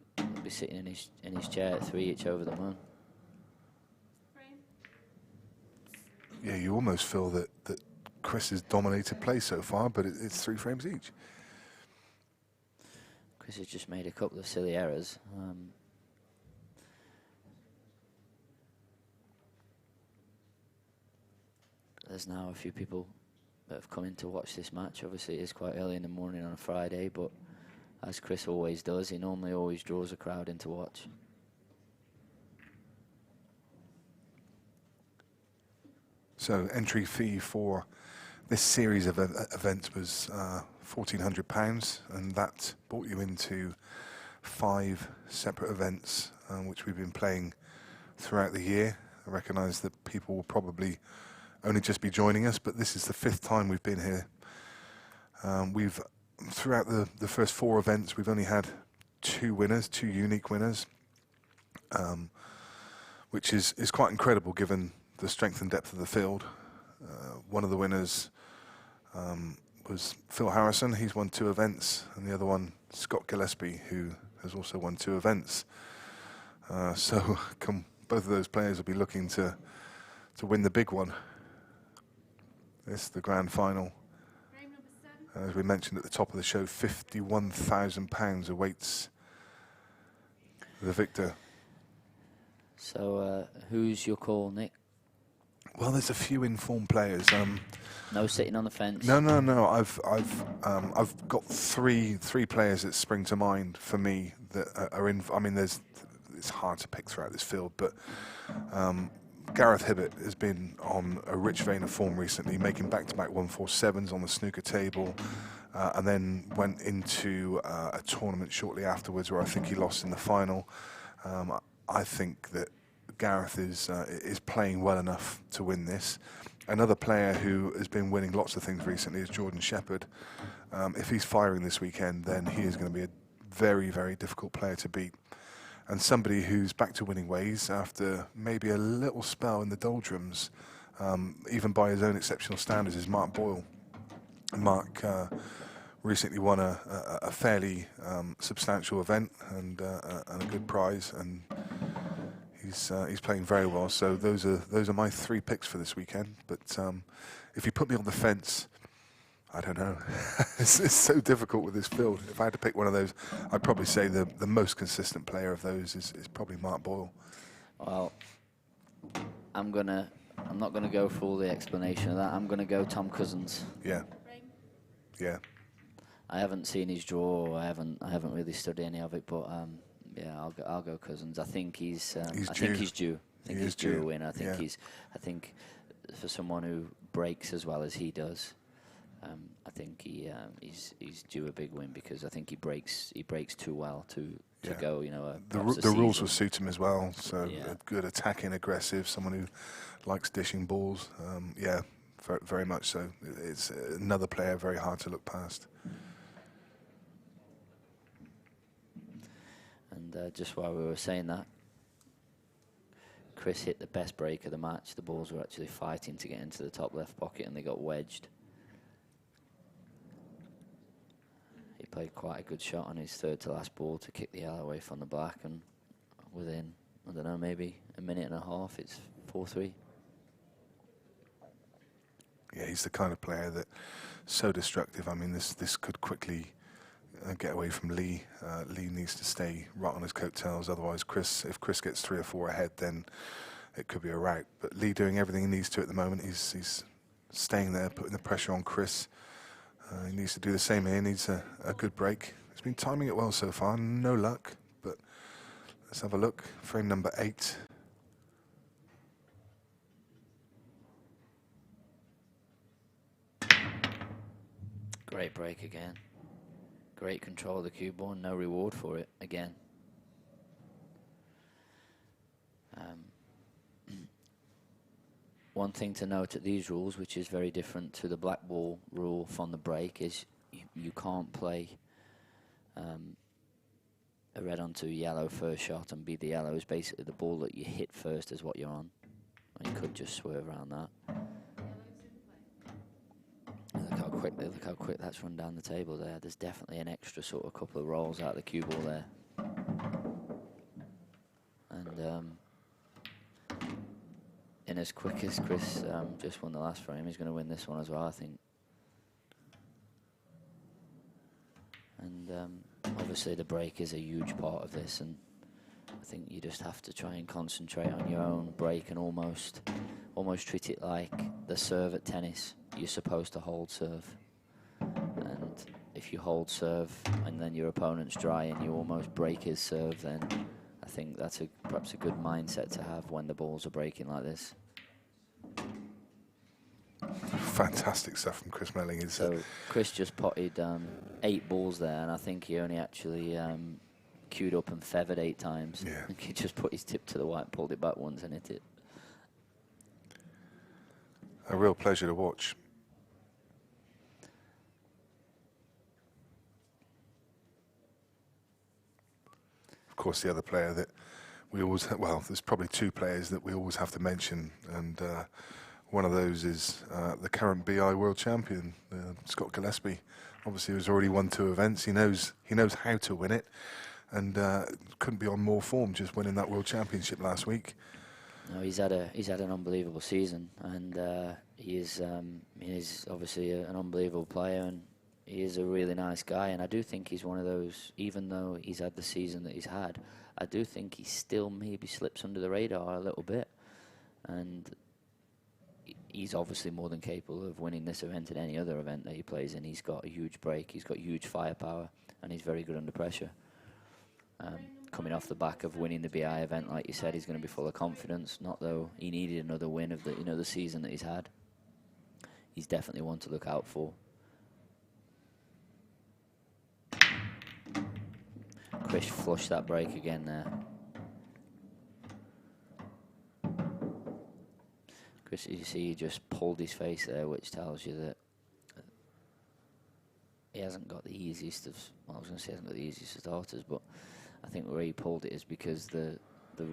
[SPEAKER 3] sitting in his chair at 3 each over the moon.
[SPEAKER 1] Yeah, you almost feel that Chris has dominated play so far, but it's 3 frames each.
[SPEAKER 3] Chris has just made a couple of silly errors. There's now a few people that have come in to watch this match. Obviously, it is quite early in the morning on a Friday, but as Chris always does, he normally always draws a crowd in to watch.
[SPEAKER 1] So entry fee for this series of events was £1,400, and that brought you into 5 separate events, which we've been playing throughout the year. I recognise that people will probably only just be joining us, but this is the 5th time we've been here. Throughout the first 4 events, we've only had 2 winners, 2 unique winners, which is quite incredible given the strength and depth of the field. One of the winners was Phil Harrison. He's won 2 events, and the other one, Scott Gillespie, who has also won 2 events. So both of those players will be looking to win the big one. This is the grand final. As we mentioned at the top of the show, £51,000 awaits the victor.
[SPEAKER 3] So who's your call, Nick?
[SPEAKER 1] Well, there's a few informed players.
[SPEAKER 3] No sitting on the fence.
[SPEAKER 1] No. I've got three players that spring to mind for me that are in. I mean, it's hard to pick throughout this field, but Gareth Hibbett has been on a rich vein of form recently, making back-to-back 147s on the snooker table, and then went into a tournament shortly afterwards where I think he lost in the final. I think that Gareth is playing well enough to win this. Another player who has been winning lots of things recently is Jordan Shepherd. If he's firing this weekend, then he is going to be a very, very difficult player to beat. And somebody who's back to winning ways after maybe a little spell in the doldrums, even by his own exceptional standards, is Mark Boyle. Mark recently won a fairly substantial event and a good prize, and he's playing very well. So those are my 3 picks for this weekend. But if you put me on the fence, I don't know. It's so difficult with this field. If I had to pick one of those, I'd probably say the most consistent player of those is probably Mark Boyle.
[SPEAKER 3] Well, I'm not gonna go for all the explanation of that. I'm gonna go Tom Cousins.
[SPEAKER 1] Yeah. Yeah.
[SPEAKER 3] I haven't seen his draw. I haven't really studied any of it, but yeah, I'll go Cousins. I think he's due. I think he's due a win. I think for someone who breaks as well as he does, I think he's due a big win, because I think he breaks too well to go. You know,
[SPEAKER 1] the rules will suit him as well. So a good attacking, aggressive, someone who likes dishing balls. Very much so. It's another player very hard to look past.
[SPEAKER 3] And just while we were saying that, Chris hit the best break of the match. The balls were actually fighting to get into the top left pocket, and they got wedged. He played quite a good shot on his 3rd to last ball to kick the yellow away from the black, and within I don't know, maybe a minute and a half, it's 4-3.
[SPEAKER 1] Yeah, he's the kind of player that so destructive. I mean, this could quickly get away from Lee. Lee needs to stay right on his coattails. Otherwise, if Chris gets 3 or 4 ahead, then it could be a rout. But Lee doing everything he needs to at the moment. He's staying there, putting the pressure on Chris. He needs to do the same here. He needs a good break. He's been timing it well so far. No luck, but let's have a look. Frame number 8.
[SPEAKER 3] Great break again. Great control of the cue ball, no reward for it again. One thing to note at these rules, which is very different to the black ball rule from the break, is you can't play a red onto yellow first shot and be the yellow. Is basically the ball that you hit first is what you're on. And you could just swerve around that. Look how quick that's run down the table there. There's definitely an extra sort of couple of rolls out of the cue ball there. And in as quick as Chris just won the last frame, he's going to win this one as well, I think. And obviously the break is a huge part of this, and I think you just have to try and concentrate on your own break and almost treat it like the serve at tennis. You're supposed to hold serve, and if you hold serve and then your opponent's dry and you almost break his serve, then I think that's perhaps a good mindset to have when the balls are breaking like this.
[SPEAKER 1] Fantastic stuff from Chris Melling.
[SPEAKER 3] So Chris just potted 8 balls there, and I think he only actually queued up and feathered 8 times.
[SPEAKER 1] Yeah.
[SPEAKER 3] I think he just put his tip to the white, pulled it back once and hit it.
[SPEAKER 1] A real pleasure to watch. Of course, the other player that we always, well, there's probably 2 players that we always have to mention, and one of those is the current BI world champion, Scott Gillespie. Obviously, he's already won 2 events. He knows how to win it, and couldn't be on more form just winning that world championship last week.
[SPEAKER 3] No, he's had an unbelievable season, and he is obviously an unbelievable player, and he is a really nice guy. And I do think he's one of those, even though he's had the season that he's had, I do think he still maybe slips under the radar a little bit. And he's obviously more than capable of winning this event and any other event that he plays in. He's got a huge break, he's got huge firepower, and he's very good under pressure. Coming off the back of winning the BI event, like you said, he's going to be full of confidence. Not though he needed another win of the season that he's had. He's definitely one to look out for. Chris flushed that break again there. Chris, you see, he just pulled his face there, which tells you that he hasn't got the easiest of. Well, I was going to say he hasn't got the easiest of starters, but I think where he pulled it is because the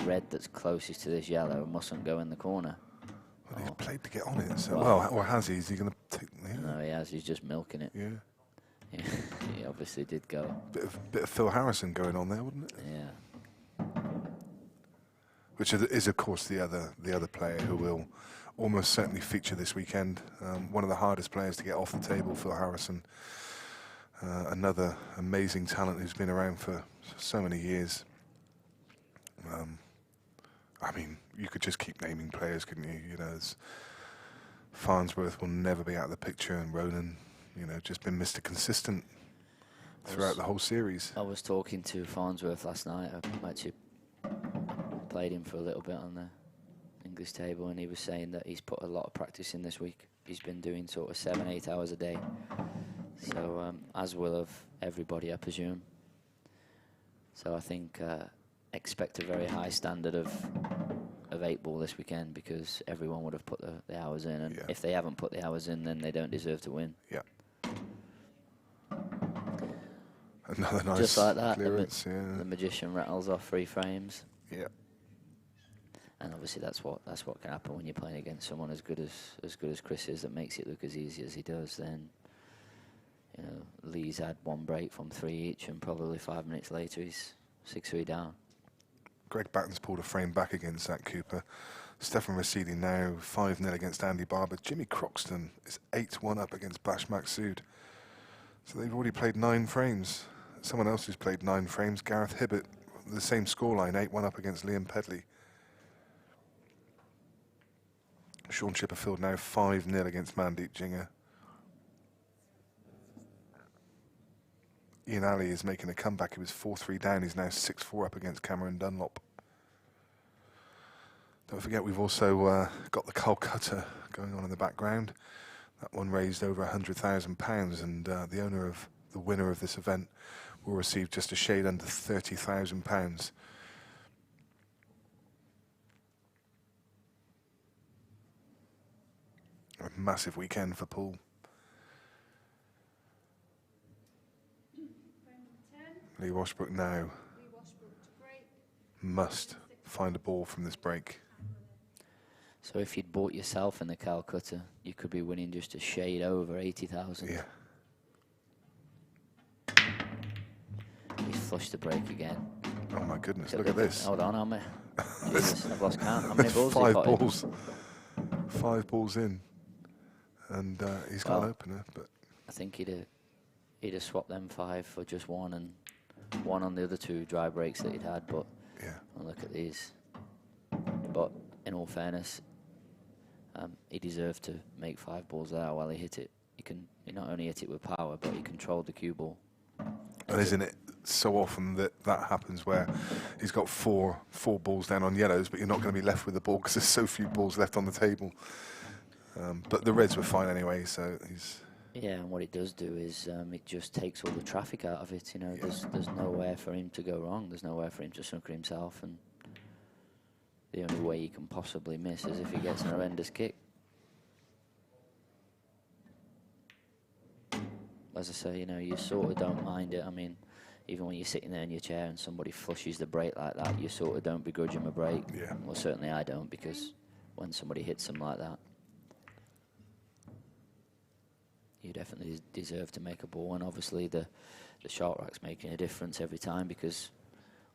[SPEAKER 3] red that's closest to this yellow mustn't go in the corner.
[SPEAKER 1] Well, he's played to get on it, so well, or has he? Is he going to take? Yeah.
[SPEAKER 3] No, he has. He's just milking it.
[SPEAKER 1] Yeah.
[SPEAKER 3] Yeah, he obviously did go.
[SPEAKER 1] Bit of Phil Harrison going on there, wouldn't it?
[SPEAKER 3] Yeah.
[SPEAKER 1] Which is of course the other player who will almost certainly feature this weekend. One of the hardest players to get off the table, Phil Harrison. Another amazing talent who's been around for so many years. I mean, you could just keep naming players, couldn't you? You know, Farnsworth will never be out of the picture, and Ronan, you know, just been Mr. Consistent throughout the whole series.
[SPEAKER 3] I was talking to Farnsworth last night. I actually played him for a little bit on the English table, and he was saying that he's put a lot of practice in this week. He's been doing sort of 7-8 hours a day. So, as will of everybody, I presume. So I think expect a very high standard of 8-ball this weekend, because everyone would have put the hours in, and if they haven't put the hours in, then they don't deserve to win.
[SPEAKER 1] Yeah. Another nice
[SPEAKER 3] just like that,
[SPEAKER 1] clearance,
[SPEAKER 3] the magician rattles off 3 frames.
[SPEAKER 1] Yeah.
[SPEAKER 3] And obviously that's what can happen when you're playing against someone as good as Chris is, that makes it look as easy as he does. Then, you know, Lee's had 1 break from 3 each, and probably 5 minutes later he's 6-3 down.
[SPEAKER 1] Greg Batten's pulled a frame back against Zach Cooper. Stefan Rosidi now 5-0 against Andy Barber. Jimmy Croxton is 8-1 up against Bash Maksud. So they've already played 9 frames. Someone else who's played 9 frames, Gareth Hibbett, the same scoreline, 8-1 up against Liam Pedley. Sean Chipperfield now 5-0 against Mandeep Jinger. Ian Ali is making a comeback. He was 4-3 down. He's now 6-4 up against Cameron Dunlop. Don't forget, we've also got the Calcutta going on in the background. That one raised over £100,000, and the winner of this event will receive just a shade under £30,000. A massive weekend for pool. Lee Washbrook now must find a ball from this break.
[SPEAKER 3] So if you'd bought yourself in the Calcutta, you could be winning just a shade over 80,000.
[SPEAKER 1] Yeah.
[SPEAKER 3] He's flushed the break again.
[SPEAKER 1] Oh my goodness, look at this.
[SPEAKER 3] Hold on, I'm Jesus, I've lost count. How many balls?
[SPEAKER 1] 5 balls. 5 balls in. And he's got an opener, but
[SPEAKER 3] I think he'd have swapped them 5 for just 1 and 1 on the other 2 dry breaks that he'd had, but
[SPEAKER 1] yeah.
[SPEAKER 3] Look at these. But in all fairness, he deserved to make 5 balls there while he hit it. He not only hit it with power, but he controlled the cue ball.
[SPEAKER 1] And isn't it so often that happens where he's got four balls down on yellows, but you're not going to be left with the ball because there's so few balls left on the table. But the reds were fine anyway, so he's...
[SPEAKER 3] Yeah, and what it does do is it just takes all the traffic out of it. You know, there's nowhere for him to go wrong. There's nowhere for him to snooker himself, and the only way he can possibly miss is if he gets an horrendous kick. As I say, you know, you sort of don't mind it. I mean, even when you're sitting there in your chair and somebody flushes the break like that, you sort of don't begrudge him a break.
[SPEAKER 1] Yeah.
[SPEAKER 3] Well, certainly I don't, because when somebody hits them like that, you definitely deserve to make a ball. And obviously the short rack's making a difference every time, because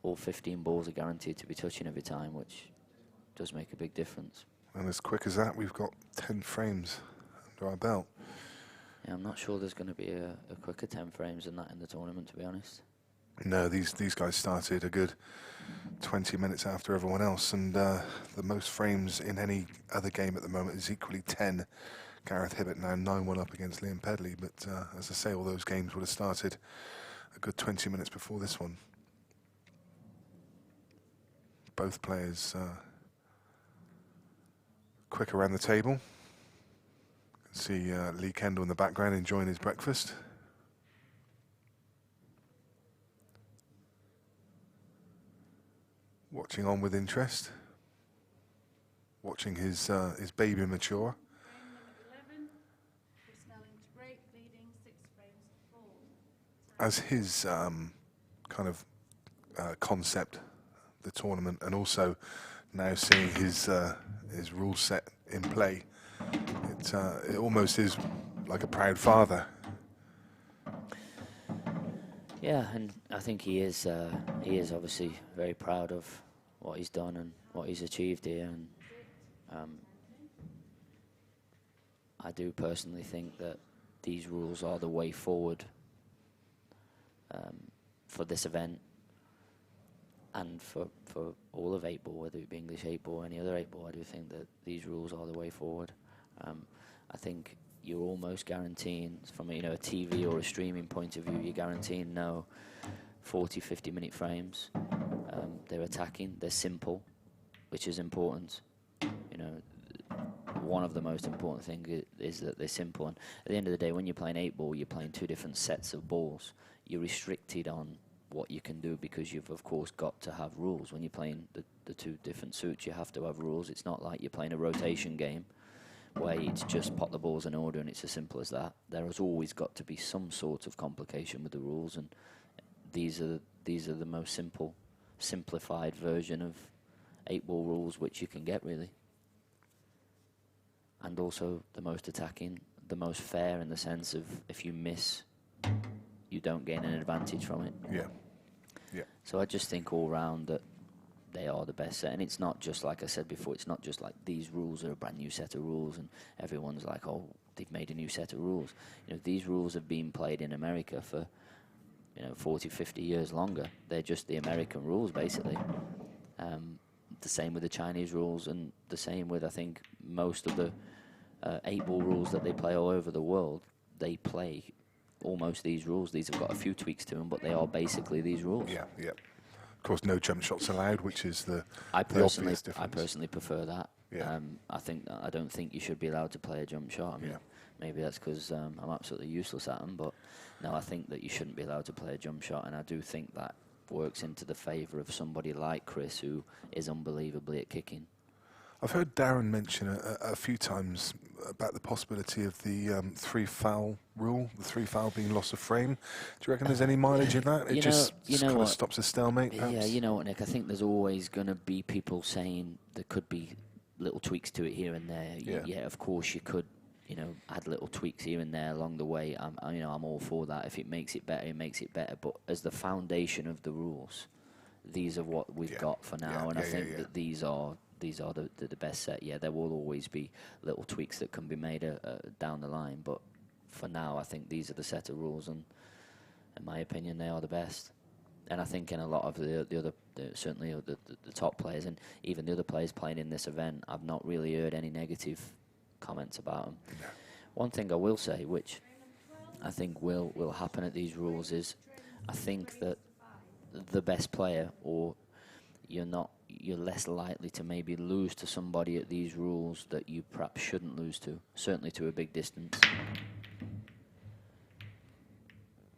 [SPEAKER 3] all 15 balls are guaranteed to be touching every time, which does make a big difference.
[SPEAKER 1] And as quick as that, we've got 10 frames under our belt.
[SPEAKER 3] Yeah, I'm not sure there's going to be a quicker 10 frames than that in the tournament, to be honest.
[SPEAKER 1] No, these guys started a good 20 minutes after everyone else, and the most frames in any other game at the moment is equally 10. Gareth Hibbett now 9-1 up against Liam Pedley, but as I say, all those games would have started a good 20 minutes before this one. Both players quick around the table. See Lee Kendall in the background enjoying his breakfast. Watching on with interest. Watching his baby mature. As his kind of concept, the tournament, and also now seeing his rule set in play, it almost is like a proud father.
[SPEAKER 3] Yeah, and I think he is obviously very proud of what he's done and what he's achieved here. And I do personally think that these rules are the way forward for this event and for all of 8-ball, whether it be English 8-ball or any other 8-ball. I do think that these rules are the way forward. I think you're almost guaranteeing, from a TV or a streaming point of view, you're guaranteeing no 40, 50-minute frames. They're attacking, they're simple, which is important. You know, one of the most important things is that they're simple. And at the end of the day, when you're playing 8-ball, you're playing 2 different sets of balls. You're restricted on what you can do because you've, of course, got to have rules. When you're playing the 2 different suits, you have to have rules. It's not like you're playing a rotation game where it's just pot the balls in order and it's as simple as that. There has always got to be some sort of complication with the rules, and these are the most simplified version of 8-ball rules which you can get, really. And also the most attacking, the most fair, in the sense of if you miss, you don't gain an advantage from it.
[SPEAKER 1] Yeah. Yeah.
[SPEAKER 3] So I just think all round that they are the best set. And it's not just, like I said before, it's not just like these rules are a brand new set of rules and everyone's like, oh, they've made a new set of rules. You know, these rules have been played in America for, 40, 50 years longer. They're just the American rules, basically. The same with the Chinese rules, and the same with, I think, most of the 8-ball rules that they play all over the world. They play almost these rules. These have got a few tweaks to them, but they are basically these rules.
[SPEAKER 1] Yeah, yeah. Of course, no jump shots allowed, which is the obvious difference.
[SPEAKER 3] I personally prefer that.
[SPEAKER 1] Yeah.
[SPEAKER 3] I don't think you should be allowed to play a jump shot. I mean, maybe that's because I'm absolutely useless at them, but no, I think that you shouldn't be allowed to play a jump shot, and I do think that works into the favour of somebody like Chris, who is unbelievably at kicking.
[SPEAKER 1] I've heard Darren mention a few times about the possibility of the 3-foul rule, the 3-foul being loss of frame. Do you reckon there's any mileage in that? It just kind of stops a stalemate, perhaps?
[SPEAKER 3] Yeah, you know what, Nick, I think there's always going to be people saying there could be little tweaks to it here and there. Yeah, of course you could, add little tweaks here and there along the way. I'm all for that. If it makes it better, it makes it better. But as the foundation of the rules, these are what we've got for now, and I think that these are the best set. Yeah, there will always be little tweaks that can be made down the line, but for now, I think these are the set of rules, and in my opinion, they are the best. And I think in a lot of certainly the top players, and even the other players playing in this event, I've not really heard any negative comments about them. No. One thing I will say, which I think will happen at these rules, is I think that the best player, or you're less likely to maybe lose to somebody at these rules that you perhaps shouldn't lose to, certainly to a big distance.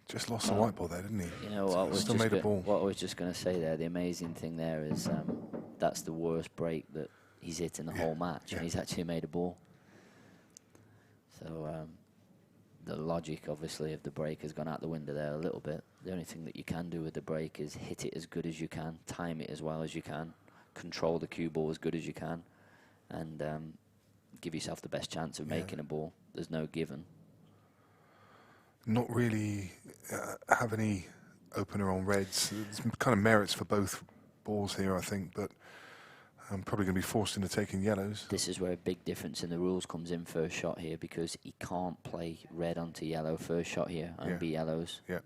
[SPEAKER 1] Just lost the white ball there, didn't he?
[SPEAKER 3] What I was just going to say there, the amazing thing there is that's the worst break that he's hit in the whole match, and he's actually made a ball. So the logic, obviously, of the break has gone out the window there a little bit. The only thing that you can do with the break is hit it as good as you can, time it as well as you can, control the cue ball as good as you can, and give yourself the best chance of making a ball. There's no given.
[SPEAKER 1] Not really have any opener on reds. There's kind of merits for both balls here, I think, but I'm probably going to be forced into taking yellows.
[SPEAKER 3] This is where a big difference in the rules comes in first shot here, because he can't play red onto yellow first shot here and be yellows.
[SPEAKER 1] Yeah.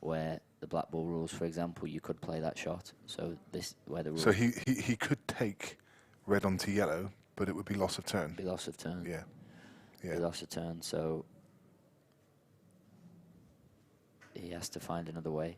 [SPEAKER 3] Where the black ball rules, for example, you could play that shot. So where the rules.
[SPEAKER 1] So he could take red onto yellow, but it would be loss of turn.
[SPEAKER 3] Be loss of turn.
[SPEAKER 1] Yeah.
[SPEAKER 3] Be loss of turn. So he has to find another way.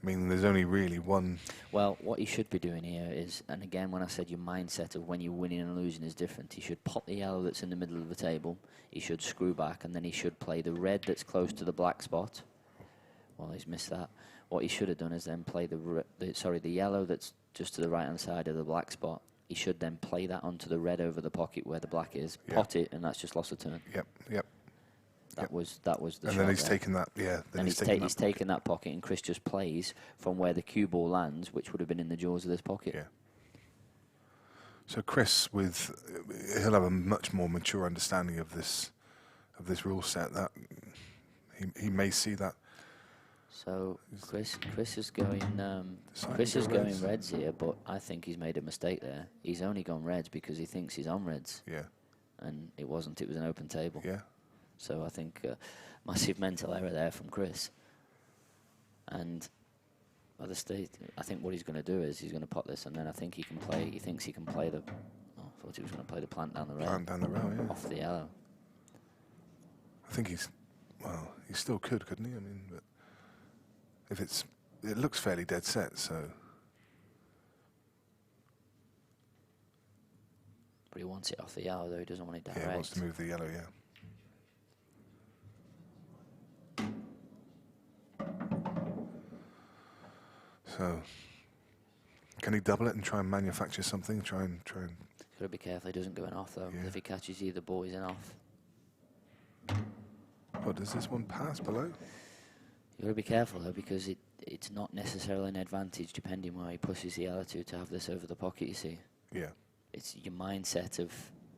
[SPEAKER 1] I mean, there's only really one.
[SPEAKER 3] Well, what he should be doing here is, and again, when I said your mindset of when you're winning and losing is different, he should pop the yellow that's in the middle of the table, he should screw back, and then he should play the red that's close to the black spot. Well, he's missed that. What he should have done is then play the yellow that's just to the right-hand side of the black spot. He should then play that onto the red over the pocket where the black is, pot it, and that's just loss of turn.
[SPEAKER 1] Yep.
[SPEAKER 3] That was the shot.
[SPEAKER 1] And then he's taken that,
[SPEAKER 3] Then he's taken that pocket, and Chris just plays from where the cue ball lands, which would have been in the jaws of this pocket.
[SPEAKER 1] Yeah. So Chris, he'll have a much more mature understanding of this rule set. That he may see that.
[SPEAKER 3] So Chris is going reds here, but I think he's made a mistake there. He's only gone reds because he thinks he's on reds.
[SPEAKER 1] Yeah.
[SPEAKER 3] And it wasn't. It was an open table.
[SPEAKER 1] Yeah.
[SPEAKER 3] So I think massive mental error there from Chris. And I think what he's going to do is he's going to pot this, and then I think he thinks he can play the. Oh, I thought he was going to play the plant down the row.
[SPEAKER 1] Plant down the row, yeah.
[SPEAKER 3] Off the yellow.
[SPEAKER 1] I think he still could, couldn't he? I mean, but it looks fairly dead set, so.
[SPEAKER 3] But he wants it off the yellow, though. He doesn't want it direct.
[SPEAKER 1] Yeah, he wants to move the yellow, yeah. So, can he double it and try and manufacture something? Try and.
[SPEAKER 3] Got to be careful he doesn't go in off though. Yeah. If he catches you, the ball is in off.
[SPEAKER 1] What does this one pass below?
[SPEAKER 3] You got to be careful though, because it's not necessarily an advantage depending where he pushes the yellow to have this over the pocket. You see.
[SPEAKER 1] Yeah.
[SPEAKER 3] It's your mindset of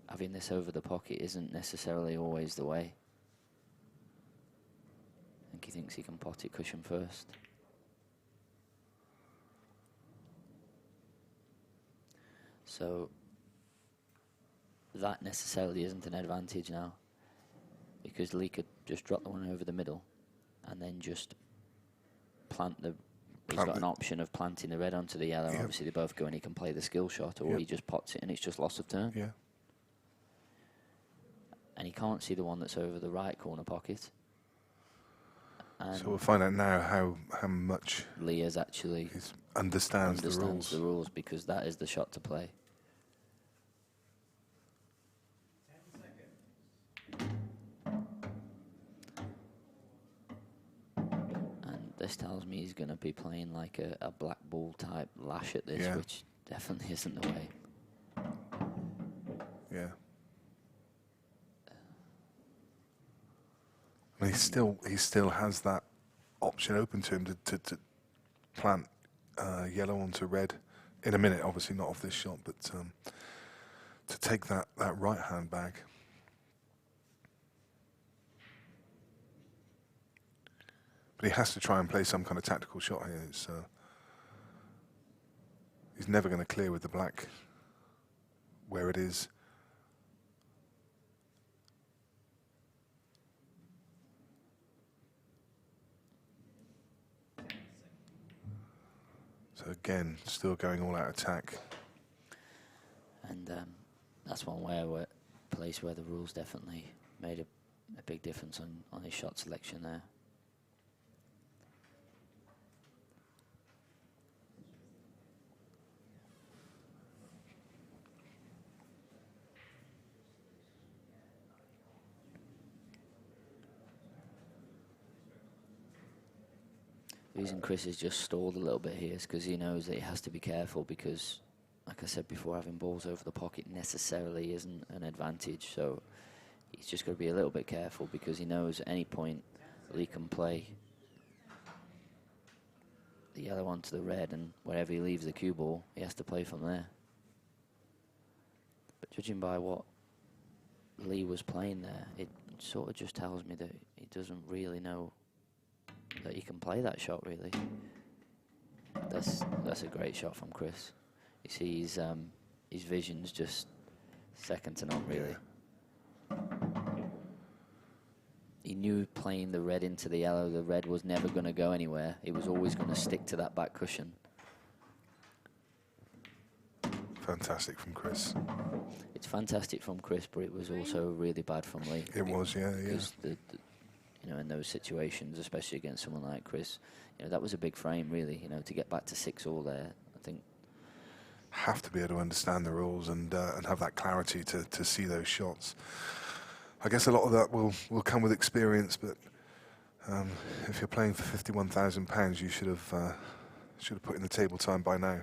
[SPEAKER 3] having this over the pocket isn't necessarily always the way. I think he thinks he can pot it cushion first. So that necessarily isn't an advantage now, because Lee could just drop the one over the middle and then just plant the... He's got an option of planting the red onto the yellow. Yep. Obviously, they both go and he can play the skill shot, or he just pots it and it's just loss of turn.
[SPEAKER 1] Yeah.
[SPEAKER 3] And he can't see the one that's over the right corner pocket. And
[SPEAKER 1] so we'll find out now how much
[SPEAKER 3] Lee has actually
[SPEAKER 1] understands the rules,
[SPEAKER 3] because that is the shot to play. And this tells me he's going to be playing like a black ball type lash at this, which definitely isn't the way.
[SPEAKER 1] Yeah. I mean, he still has that option open to him to plant yellow onto red in a minute. Obviously not off this shot, but to take that right hand back. But he has to try and play some kind of tactical shot here. He's never going to clear with the black where it is. So again, still going all out attack.
[SPEAKER 3] And that's one place where the rules definitely made a big difference on his shot selection there. The reason Chris has just stalled a little bit here is because he knows that he has to be careful, because, like I said before, having balls over the pocket necessarily isn't an advantage. So he's just got to be a little bit careful, because he knows at any point Lee can play the yellow onto the red, and wherever he leaves the cue ball, he has to play from there. But judging by what Lee was playing there, it sort of just tells me that he doesn't really know that he can play that shot, really. That's a great shot from Chris. You see his vision's just second to none, really. He knew playing the red into the yellow, the red was never going to go anywhere. It was always going to stick to that back cushion.
[SPEAKER 1] Fantastic from Chris.
[SPEAKER 3] It's fantastic from Chris, but it was also really bad from Lee.
[SPEAKER 1] It was, yeah.
[SPEAKER 3] Because you know, in those situations, especially against someone like Chris, you know, that was a big frame, really. You know, to get back to 6-all there, I think.
[SPEAKER 1] Have to be able to understand the rules and have that clarity to see those shots. I guess a lot of that will come with experience, but if you're playing for £51,000, you should have put in the table time by now.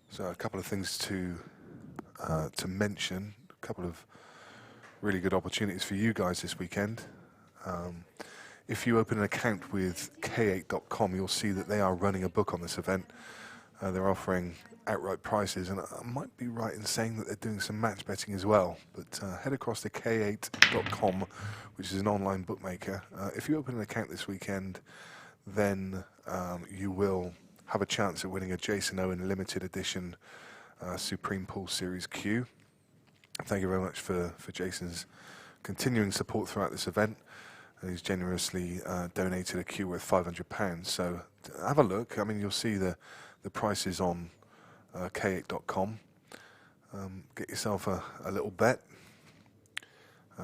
[SPEAKER 1] So a couple of things to mention, a couple of really good opportunities for you guys this weekend. If you open an account with K8.com, you'll see that they are running a book on this event. They're offering outright prices, and I might be right in saying that they're doing some match betting as well. But head across to K8.com, which is an online bookmaker. If you open an account this weekend, then you will have a chance at winning a Jason Owen limited edition Supreme Pool Series Q. Thank you very much for Jason's continuing support throughout this event. And he's generously donated a Q worth £500. So have a look. I mean, you'll see the prices on K8.com. Get yourself a little bet,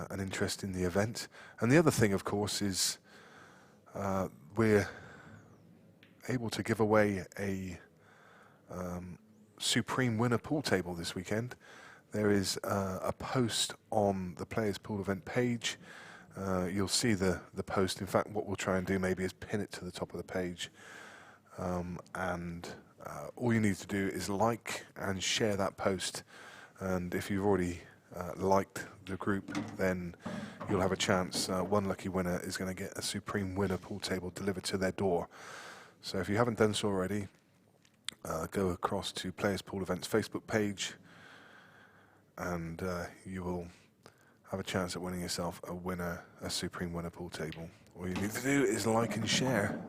[SPEAKER 1] an interest in the event. And the other thing, of course, is we're able to give away a Supreme winner pool table this weekend. there is a post on the Players Pool event page. You'll see the post. In fact, what we'll try and do maybe is pin it to the top of the page. And all you need to do is like and share that post. And if you've already liked the group, then you'll have a chance. One lucky winner is going to get a Supreme Winner pool table delivered to their door. So if you haven't done so already, go across to Players Pool Events Facebook page, and you will have a chance at winning yourself a Supreme Winner pool table. All you need to do is like and share.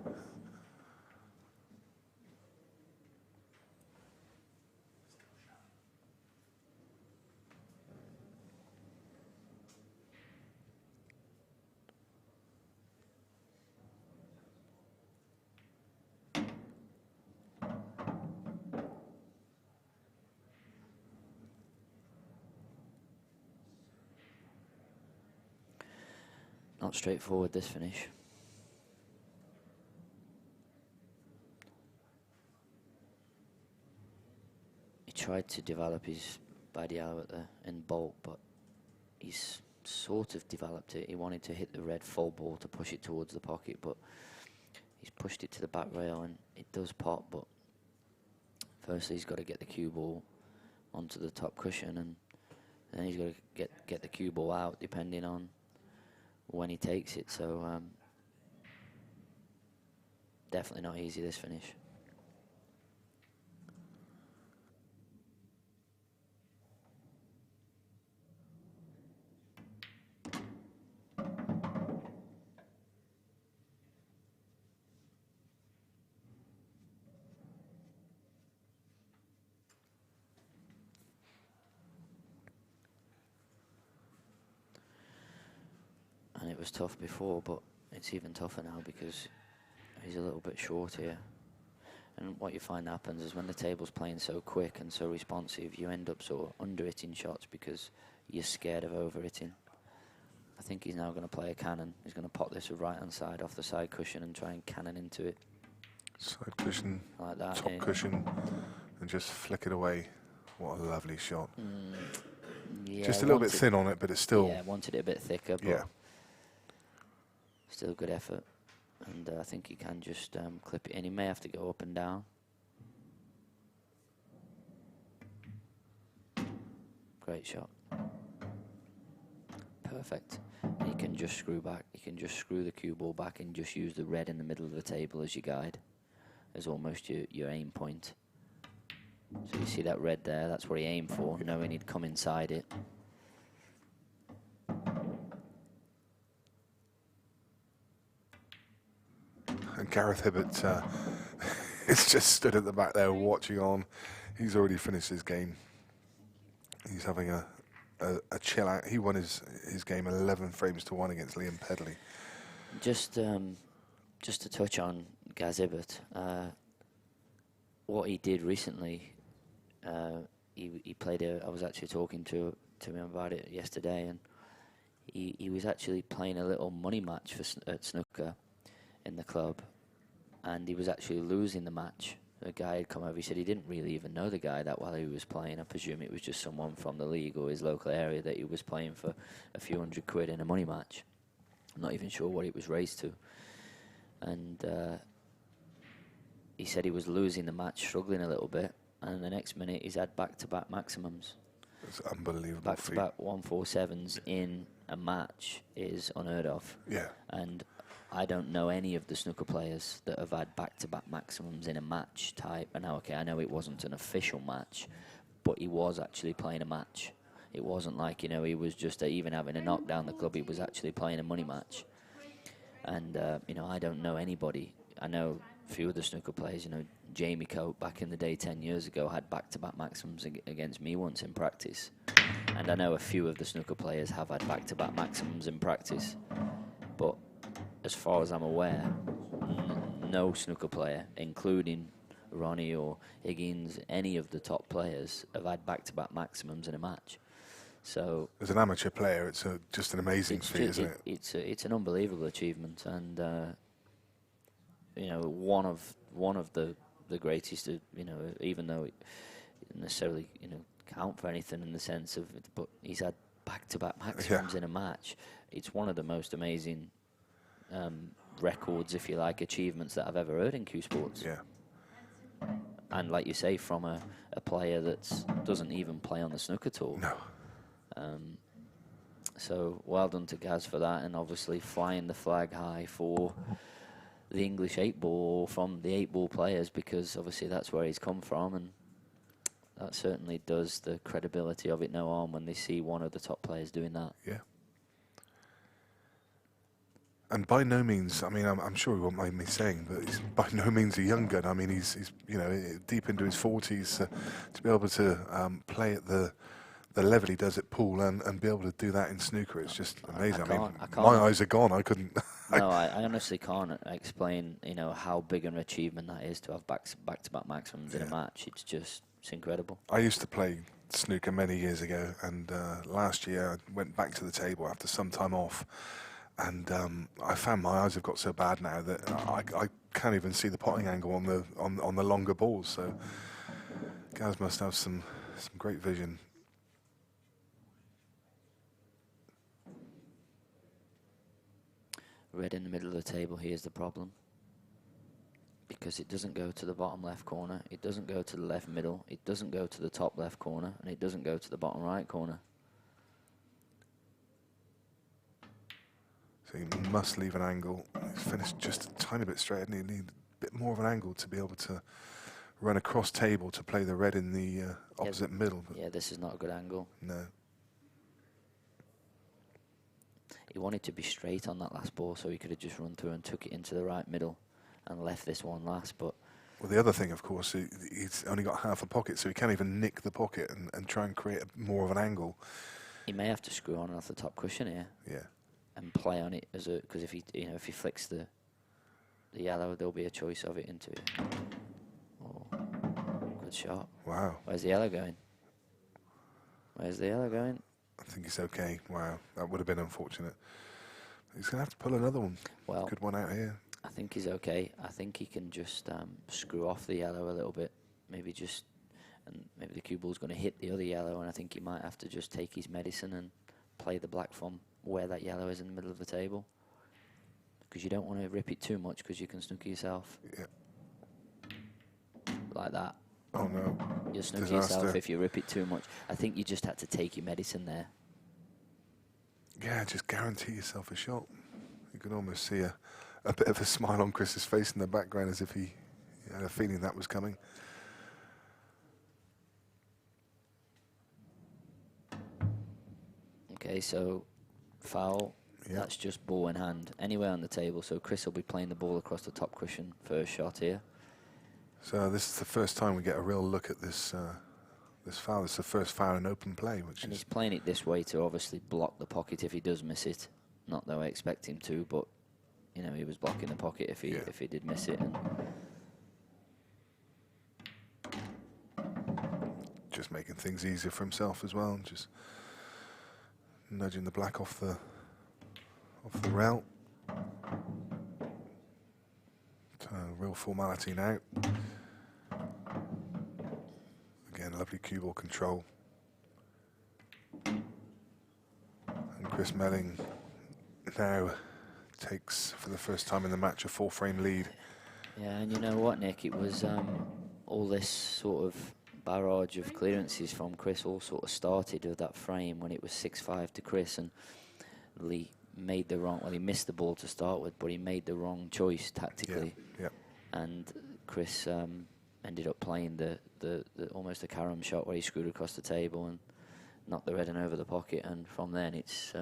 [SPEAKER 3] Not straightforward, this finish. He tried to develop his Badiao in bulk, but he's sort of developed it. He wanted to hit the red full ball to push it towards the pocket, but he's pushed it to the back rail and it does pop, but firstly he's got to get the cue ball onto the top cushion, and then he's got to get the cue ball out depending on when he takes it. So definitely not easy, this finish. And it was tough before, but it's even tougher now because he's a little bit short here. And what you find happens is when the table's playing so quick and so responsive, you end up sort of under-hitting shots because you're scared of over-hitting. I think he's now going to play a cannon. He's going to pop this right-hand side off the side cushion and try and cannon into it.
[SPEAKER 1] Side cushion,
[SPEAKER 3] like that,
[SPEAKER 1] top cushion, and just flick it away. What a lovely shot.
[SPEAKER 3] Yeah,
[SPEAKER 1] just a little bit thin on it, but it's still...
[SPEAKER 3] Yeah, wanted it a bit thicker, but
[SPEAKER 1] yeah.
[SPEAKER 3] Still good effort. And I think he can just clip it in. He may have to go up and down. Great shot. Perfect. And you can just screw back. You can just screw the cue ball back and just use the red in the middle of the table as your guide, as almost your aim point. So you see that red there, that's what he aimed for, knowing he'd come inside it.
[SPEAKER 1] And Gareth Hibbert is just stood at the back there watching on. He's already finished his game. He's having a chill out. He won his game 11 frames to 1 against Liam Pedley.
[SPEAKER 3] Just to touch on Gaz Hibbert, what he did recently, he played I was actually talking to him about it yesterday, and he was actually playing a little money match at snooker in the club, and he was actually losing the match. The guy had come over, he said he didn't really even know the guy that while he was playing. I presume it was just someone from the league or his local area that he was playing for a few £100 in a money match. I'm not even sure what it was raised to. And he said he was losing the match, struggling a little bit, and the next minute he's had back-to-back maximums.
[SPEAKER 1] It's unbelievable.
[SPEAKER 3] Back-to-back 147s in a match is unheard of.
[SPEAKER 1] Yeah.
[SPEAKER 3] And I don't know any of the snooker players that have had back-to-back maximums in a match type. And now, okay, I know it wasn't an official match, but he was actually playing a match. It wasn't like, he was just even having a knock down the club. He was actually playing a money match. And, I don't know anybody. I know a few of the snooker players, Jamie Coate back in the day 10 years ago had back-to-back maximums against me once in practice. And I know a few of the snooker players have had back-to-back maximums in practice. But as far as I'm aware, no snooker player, including Ronnie or Higgins, any of the top players, have had back-to-back maximums in a match. So,
[SPEAKER 1] as an amateur player, it's just an amazing feat, isn't it?
[SPEAKER 3] It's an unbelievable achievement, and one of the greatest. Even though it necessarily count for anything in the sense of, but he's had back-to-back maximums in a match. It's one of the most amazing records, if you like, achievements that I've ever heard in Q Sports.
[SPEAKER 4] Yeah.
[SPEAKER 3] And like you say, from a player that doesn't even play on the snooker tour.
[SPEAKER 4] No.
[SPEAKER 3] So well done to Gaz for that, and obviously flying the flag high for the English 8-ball, from the 8-ball players, because obviously that's where he's come from, and that certainly does the credibility of it no harm when they see one of the top players doing that.
[SPEAKER 4] Yeah. And by no means, I mean, I'm sure he won't mind me saying, but he's by no means a young gun. I mean, he's you know, deep into his 40s. To be able to play at the level he does at pool and be able to do that in snooker, it's just amazing. I mean, my eyes are gone. I couldn't.
[SPEAKER 3] No, I honestly can't explain, you know, how big an achievement that is to have back-to-back maximums in a match. It's incredible.
[SPEAKER 4] I used to play snooker many years ago, and last year I went back to the table after some time off. And I found my eyes have got so bad now that I can't even see the potting angle on the longer balls. So Gaz must have some great vision.
[SPEAKER 3] Red in the middle of the table, here's the problem. Because it doesn't go to the bottom left corner, it doesn't go to the left middle, it doesn't go to the top left corner, and it doesn't go to the bottom right corner.
[SPEAKER 4] So you must leave an angle. He's finished just a tiny bit straight, and you need a bit more of an angle to be able to run across table to play the red in the opposite middle. But
[SPEAKER 3] yeah, this is not a good angle.
[SPEAKER 4] No.
[SPEAKER 3] He wanted to be straight on that last ball, so he could have just run through and took it into the right middle and left this one last. But
[SPEAKER 4] well, the other thing, of course, he's only got half a pocket, so he can't even nick the pocket and try and create more of an angle.
[SPEAKER 3] He may have to screw on off the top cushion here.
[SPEAKER 4] Yeah.
[SPEAKER 3] And play on it as a, because if he flicks the yellow, there'll be a choice of it into it. Oh, good shot.
[SPEAKER 4] Wow.
[SPEAKER 3] Where's the yellow going? Where's the yellow going?
[SPEAKER 4] I think he's okay. Wow, that would have been unfortunate. He's going to have to pull another one.
[SPEAKER 3] Well,
[SPEAKER 4] good one out here.
[SPEAKER 3] I think he's okay. I think he can just screw off the yellow a little bit. Maybe just, and maybe the cue ball's going to hit the other yellow, and I think he might have to just take his medicine and play the black from where that yellow is in the middle of the table. Because you don't want to rip it too much, because you can snooker yourself.
[SPEAKER 4] Yeah.
[SPEAKER 3] Like that.
[SPEAKER 4] Oh no.
[SPEAKER 3] You'll snooker yourself if you rip it too much. I think you just had to take your medicine there.
[SPEAKER 4] Yeah, just guarantee yourself a shot. You can almost see a bit of a smile on Chris's face in the background, as if he had a feeling that was coming.
[SPEAKER 3] Okay, so foul.
[SPEAKER 4] Yep.
[SPEAKER 3] That's just ball in hand. Anywhere on the table, so Chris will be playing the ball across the top cushion. First shot here.
[SPEAKER 4] So this is the first time we get a real look at this this foul. It's the first foul in open play,
[SPEAKER 3] And he's playing it this way to obviously block the pocket if he does miss it. Not that I expect him to, but you know, he was blocking the pocket if he did miss it. And
[SPEAKER 4] just making things easier for himself as well, and just nudging the black off the rail. Real formality now. Again, lovely cue ball control. And Chris Melling now takes, for the first time in the match, a 4-frame lead.
[SPEAKER 3] yeah, and you know what, Nick? It was all this sort of barrage of clearances from Chris all sort of started with that frame when it was 6-5 to Chris, and Lee made the wrong, well, he missed the ball to start with, but he made the wrong choice tactically.
[SPEAKER 4] Yeah.
[SPEAKER 3] And Chris ended up playing the almost a carom shot where he screwed across the table and knocked the red and over the pocket, and from then it's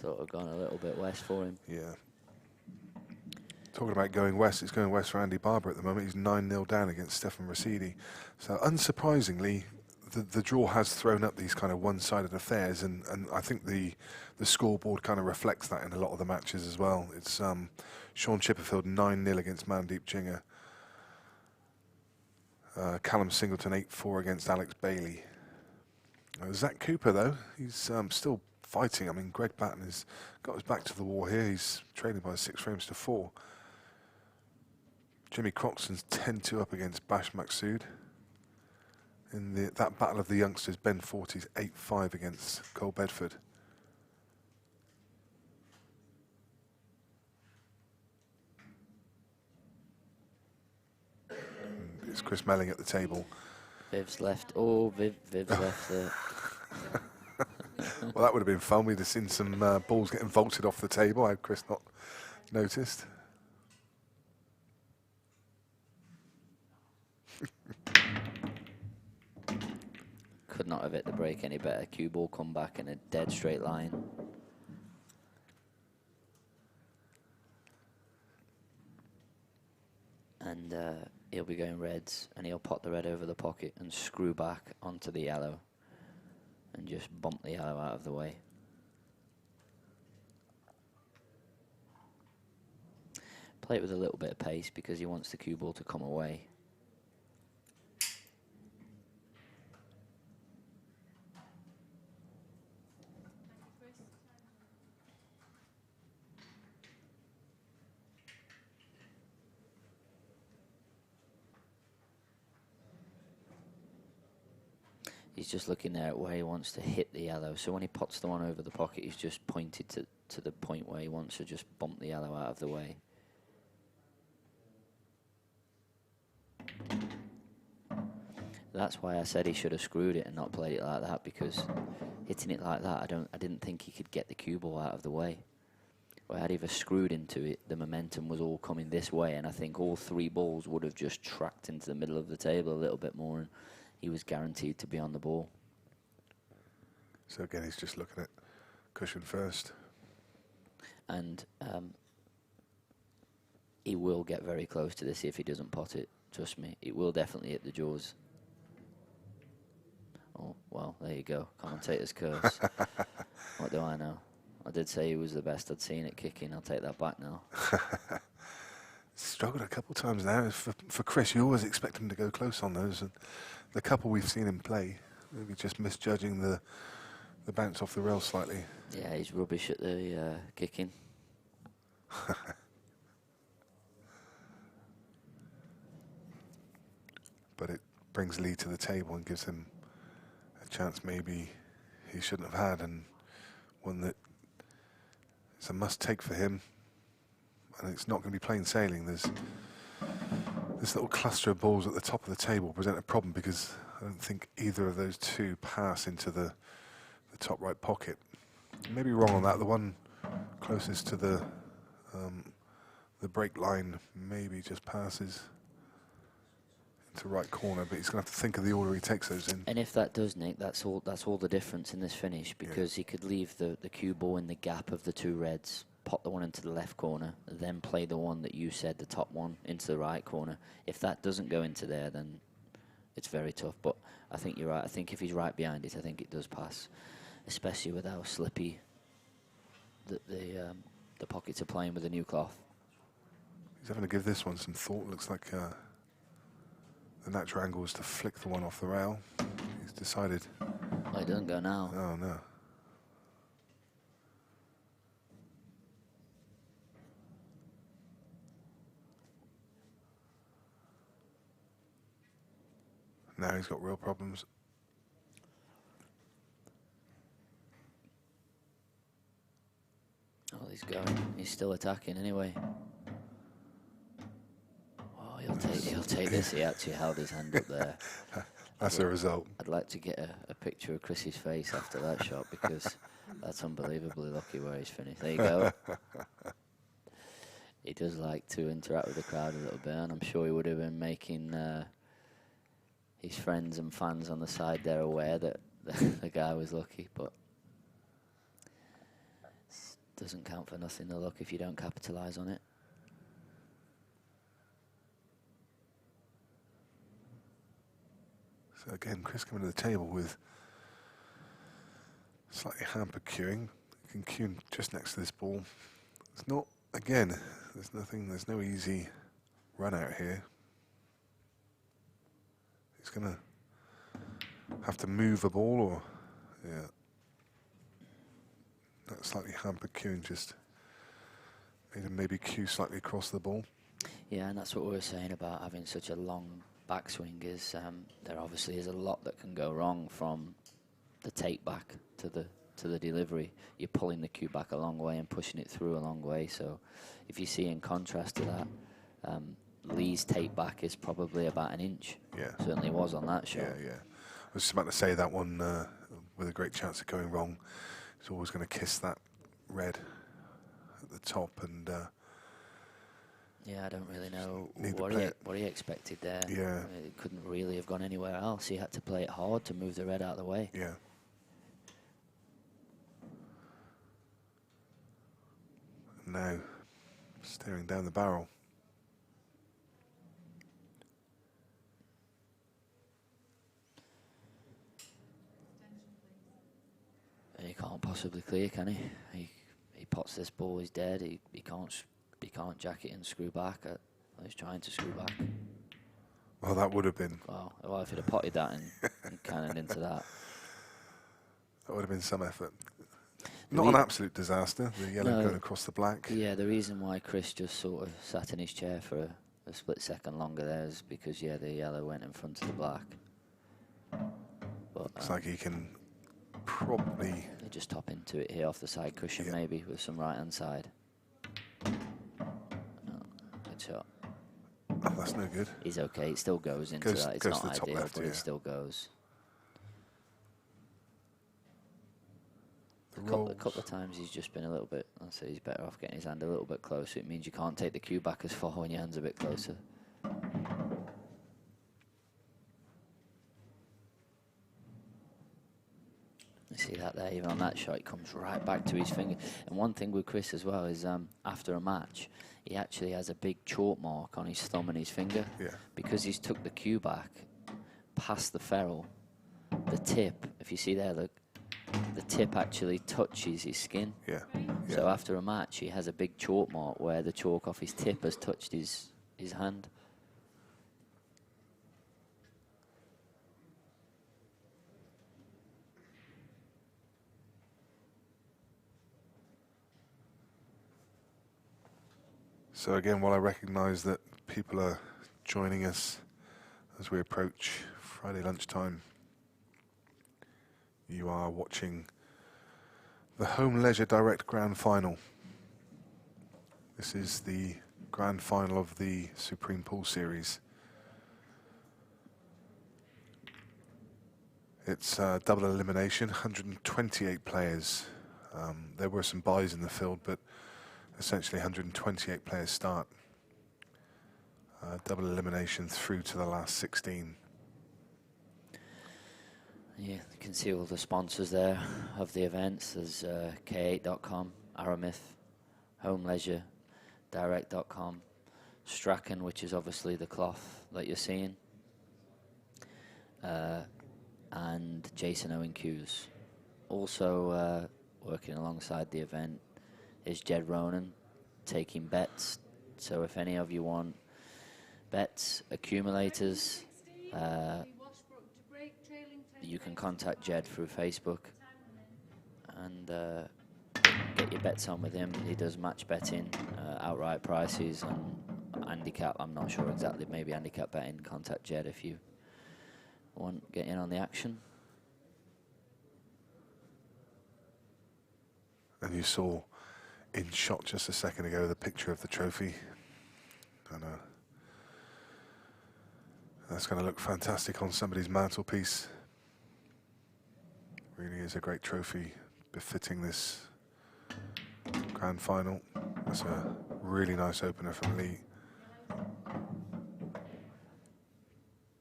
[SPEAKER 3] sort of gone a little bit west for him.
[SPEAKER 4] Yeah. Talking about going west, it's going west for Andy Barber at the moment. He's 9-0 down against Stefan Rossidi. So unsurprisingly, the draw has thrown up these kind of one-sided affairs, and I think the scoreboard kind of reflects that in a lot of the matches as well. It's Sean Chipperfield 9-0 against Mandeep Chinga. Callum Singleton 8-4 against Alex Bailey. Zach Cooper, though, he's still fighting. I mean, Greg Batten has got his back to the wall here. He's trailing by 6 frames to 4. Jimmy Croxton's 10-2 up against Bash Maqsood. in that battle of the youngsters. Ben Forty's 8-5 against Cole Bedford. And it's Chris Melling at the table.
[SPEAKER 3] Viv's left. Oh, Viv's left there.
[SPEAKER 4] Well, that would have been fun. We'd have seen some balls getting vaulted off the table had Chris not noticed.
[SPEAKER 3] Could not have hit the break any better. Cue ball come back in a dead straight line. And he'll be going reds, and he'll pot the red over the pocket and screw back onto the yellow and just bump the yellow out of the way. Play it with a little bit of pace because he wants the cue ball to come away. He's just looking there at where he wants to hit the yellow. So when he pots the one over the pocket, he's just pointed to the point where he wants to just bump the yellow out of the way. That's why I said he should have screwed it and not played it like that, because hitting it like that, I didn't think he could get the cue ball out of the way. Well, had he ever screwed into it, the momentum was all coming this way, and I think all three balls would have just tracked into the middle of the table a little bit more, and he was guaranteed to be on the ball.
[SPEAKER 4] So again, he's just looking at cushion first.
[SPEAKER 3] And he will get very close to this if he doesn't pot it. Trust me, it will definitely hit the jaws. Oh, well, there you go. Commentator's curse. What do I know? I did say he was the best I'd seen at kicking. I'll take that back now.
[SPEAKER 4] Struggled a couple times now. For Chris, you always expect him to go close on those. And the couple we've seen him play, maybe just misjudging the bounce off the rail slightly.
[SPEAKER 3] Yeah, he's rubbish at the kicking.
[SPEAKER 4] But it brings Lee to the table and gives him a chance maybe he shouldn't have had, and one that is a must-take for him. And it's not going to be plain sailing. There's this little cluster of balls at the top of the table present a problem because I don't think either of those two pass into the top right pocket. Maybe wrong on that. The one closest to the break line maybe just passes into right corner, but he's going to have to think of the order he takes those in.
[SPEAKER 3] And if that does, Nick, that's all the difference in this finish, because he could leave the cue ball in the gap of the two reds, pot the one into the left corner, then play the one that you said, the top one, into the right corner. If that doesn't go into there, then it's very tough. But I think you're right. I think if he's right behind it, I think it does pass, especially with how slippy the pockets are playing with the new cloth.
[SPEAKER 4] He's having to give this one some thought. Looks like the natural angle is to flick the one off the rail. He's decided.
[SPEAKER 3] Well, it doesn't go now.
[SPEAKER 4] Oh, no. Now he's got real problems.
[SPEAKER 3] Oh, he's going. He's still attacking anyway. Oh, he'll take this. He actually held his hand up there.
[SPEAKER 4] That's a result.
[SPEAKER 3] I'd like to get a picture of Chris's face after that shot, because that's unbelievably lucky where he's finished. There you go. He does like to interact with the crowd a little bit, and I'm sure he would have been making his friends and fans on the side there aware that the guy was lucky, but doesn't count for nothing, the luck, if you don't capitalise on it.
[SPEAKER 4] So again, Chris coming to the table with slightly hampered cueing. You can cue just next to this ball. It's not, again, there's no easy run out here. He's going to have to move a ball, or, yeah. That slightly hampered cueing just made him maybe cue slightly across the ball.
[SPEAKER 3] Yeah, and that's what we were saying about having such a long backswing is there obviously is a lot that can go wrong from the take back to the delivery. You're pulling the cue back a long way and pushing it through a long way. So if you see in contrast to that, Lee's take back is probably about an inch.
[SPEAKER 4] Yeah.
[SPEAKER 3] Certainly was on that shot.
[SPEAKER 4] Yeah. I was just about to say that one with a great chance of going wrong. He's always going to kiss that red at the top, and
[SPEAKER 3] yeah, I don't really know
[SPEAKER 4] Need to
[SPEAKER 3] what
[SPEAKER 4] play
[SPEAKER 3] he,
[SPEAKER 4] it.
[SPEAKER 3] what he expected there.
[SPEAKER 4] Yeah.
[SPEAKER 3] It couldn't really have gone anywhere else. He had to play it hard to move the red out of the way.
[SPEAKER 4] yeah. And now staring down the barrel.
[SPEAKER 3] And he can't possibly clear, can he? He pots this ball, he's dead. He can't jack it and screw back. He's trying to screw back.
[SPEAKER 4] Well, that would have been.
[SPEAKER 3] Well, if he'd have potted that and cannoned into that.
[SPEAKER 4] That would have been some effort. Not an absolute disaster, the yellow
[SPEAKER 3] No.
[SPEAKER 4] going across the black.
[SPEAKER 3] Yeah, the reason why Chris just sort of sat in his chair for a split second longer there is because, yeah, the yellow went in front of the black. But
[SPEAKER 4] Looks like he can probably...
[SPEAKER 3] they just top into it here off the side cushion,
[SPEAKER 4] Yeah.
[SPEAKER 3] maybe, with some right-hand side. Oh, good shot.
[SPEAKER 4] Oh, that's no good.
[SPEAKER 3] He's okay, it still goes into
[SPEAKER 4] Goes-
[SPEAKER 3] that. It's
[SPEAKER 4] goes to
[SPEAKER 3] not
[SPEAKER 4] the top
[SPEAKER 3] ideal,
[SPEAKER 4] left,
[SPEAKER 3] but
[SPEAKER 4] yeah.
[SPEAKER 3] it still goes.
[SPEAKER 4] The
[SPEAKER 3] A
[SPEAKER 4] rolls.
[SPEAKER 3] couple of times he's just been a little bit, I'd say he's better off getting his hand a little bit closer. It means you can't take the cue back as far when your hand's a bit closer. You see that there, even on that shot, it comes right back to his finger. And one thing with Chris as well is after a match, he actually has a big chalk mark on his thumb and his finger.
[SPEAKER 4] Yeah.
[SPEAKER 3] Because he's took the cue back past the ferrule, the tip, if you see there, look, the tip actually touches his skin.
[SPEAKER 4] Yeah.
[SPEAKER 3] So after a match, he has a big chalk mark where the chalk off his tip has touched his hand.
[SPEAKER 4] So again, while I recognise that people are joining us as we approach Friday lunchtime, you are watching the Home Leisure Direct Grand Final. This is the Grand Final of the Supreme Pool Series. It's double elimination, 128 players. There were some buys in the field, but essentially 128 players start. Double elimination through to the last 16.
[SPEAKER 3] Yeah, you can see all the sponsors there of the events. There's K8.com, Aramith, Home Leisure, Direct.com, Strachan, which is obviously the cloth that you're seeing, and Jason Owen Hughes. Also working alongside the event is Jed Ronan taking bets. So if any of you want bets, accumulators, you can contact Jed through Facebook and get your bets on with him. He does match betting, outright prices, and handicap. I'm not sure exactly, maybe handicap betting. Contact Jed if you want get in on the action.
[SPEAKER 4] And you saw in shot just a second ago the picture of the trophy. And that's going to look fantastic on somebody's mantelpiece. Really is a great trophy befitting this grand final. That's a really nice opener from Lee.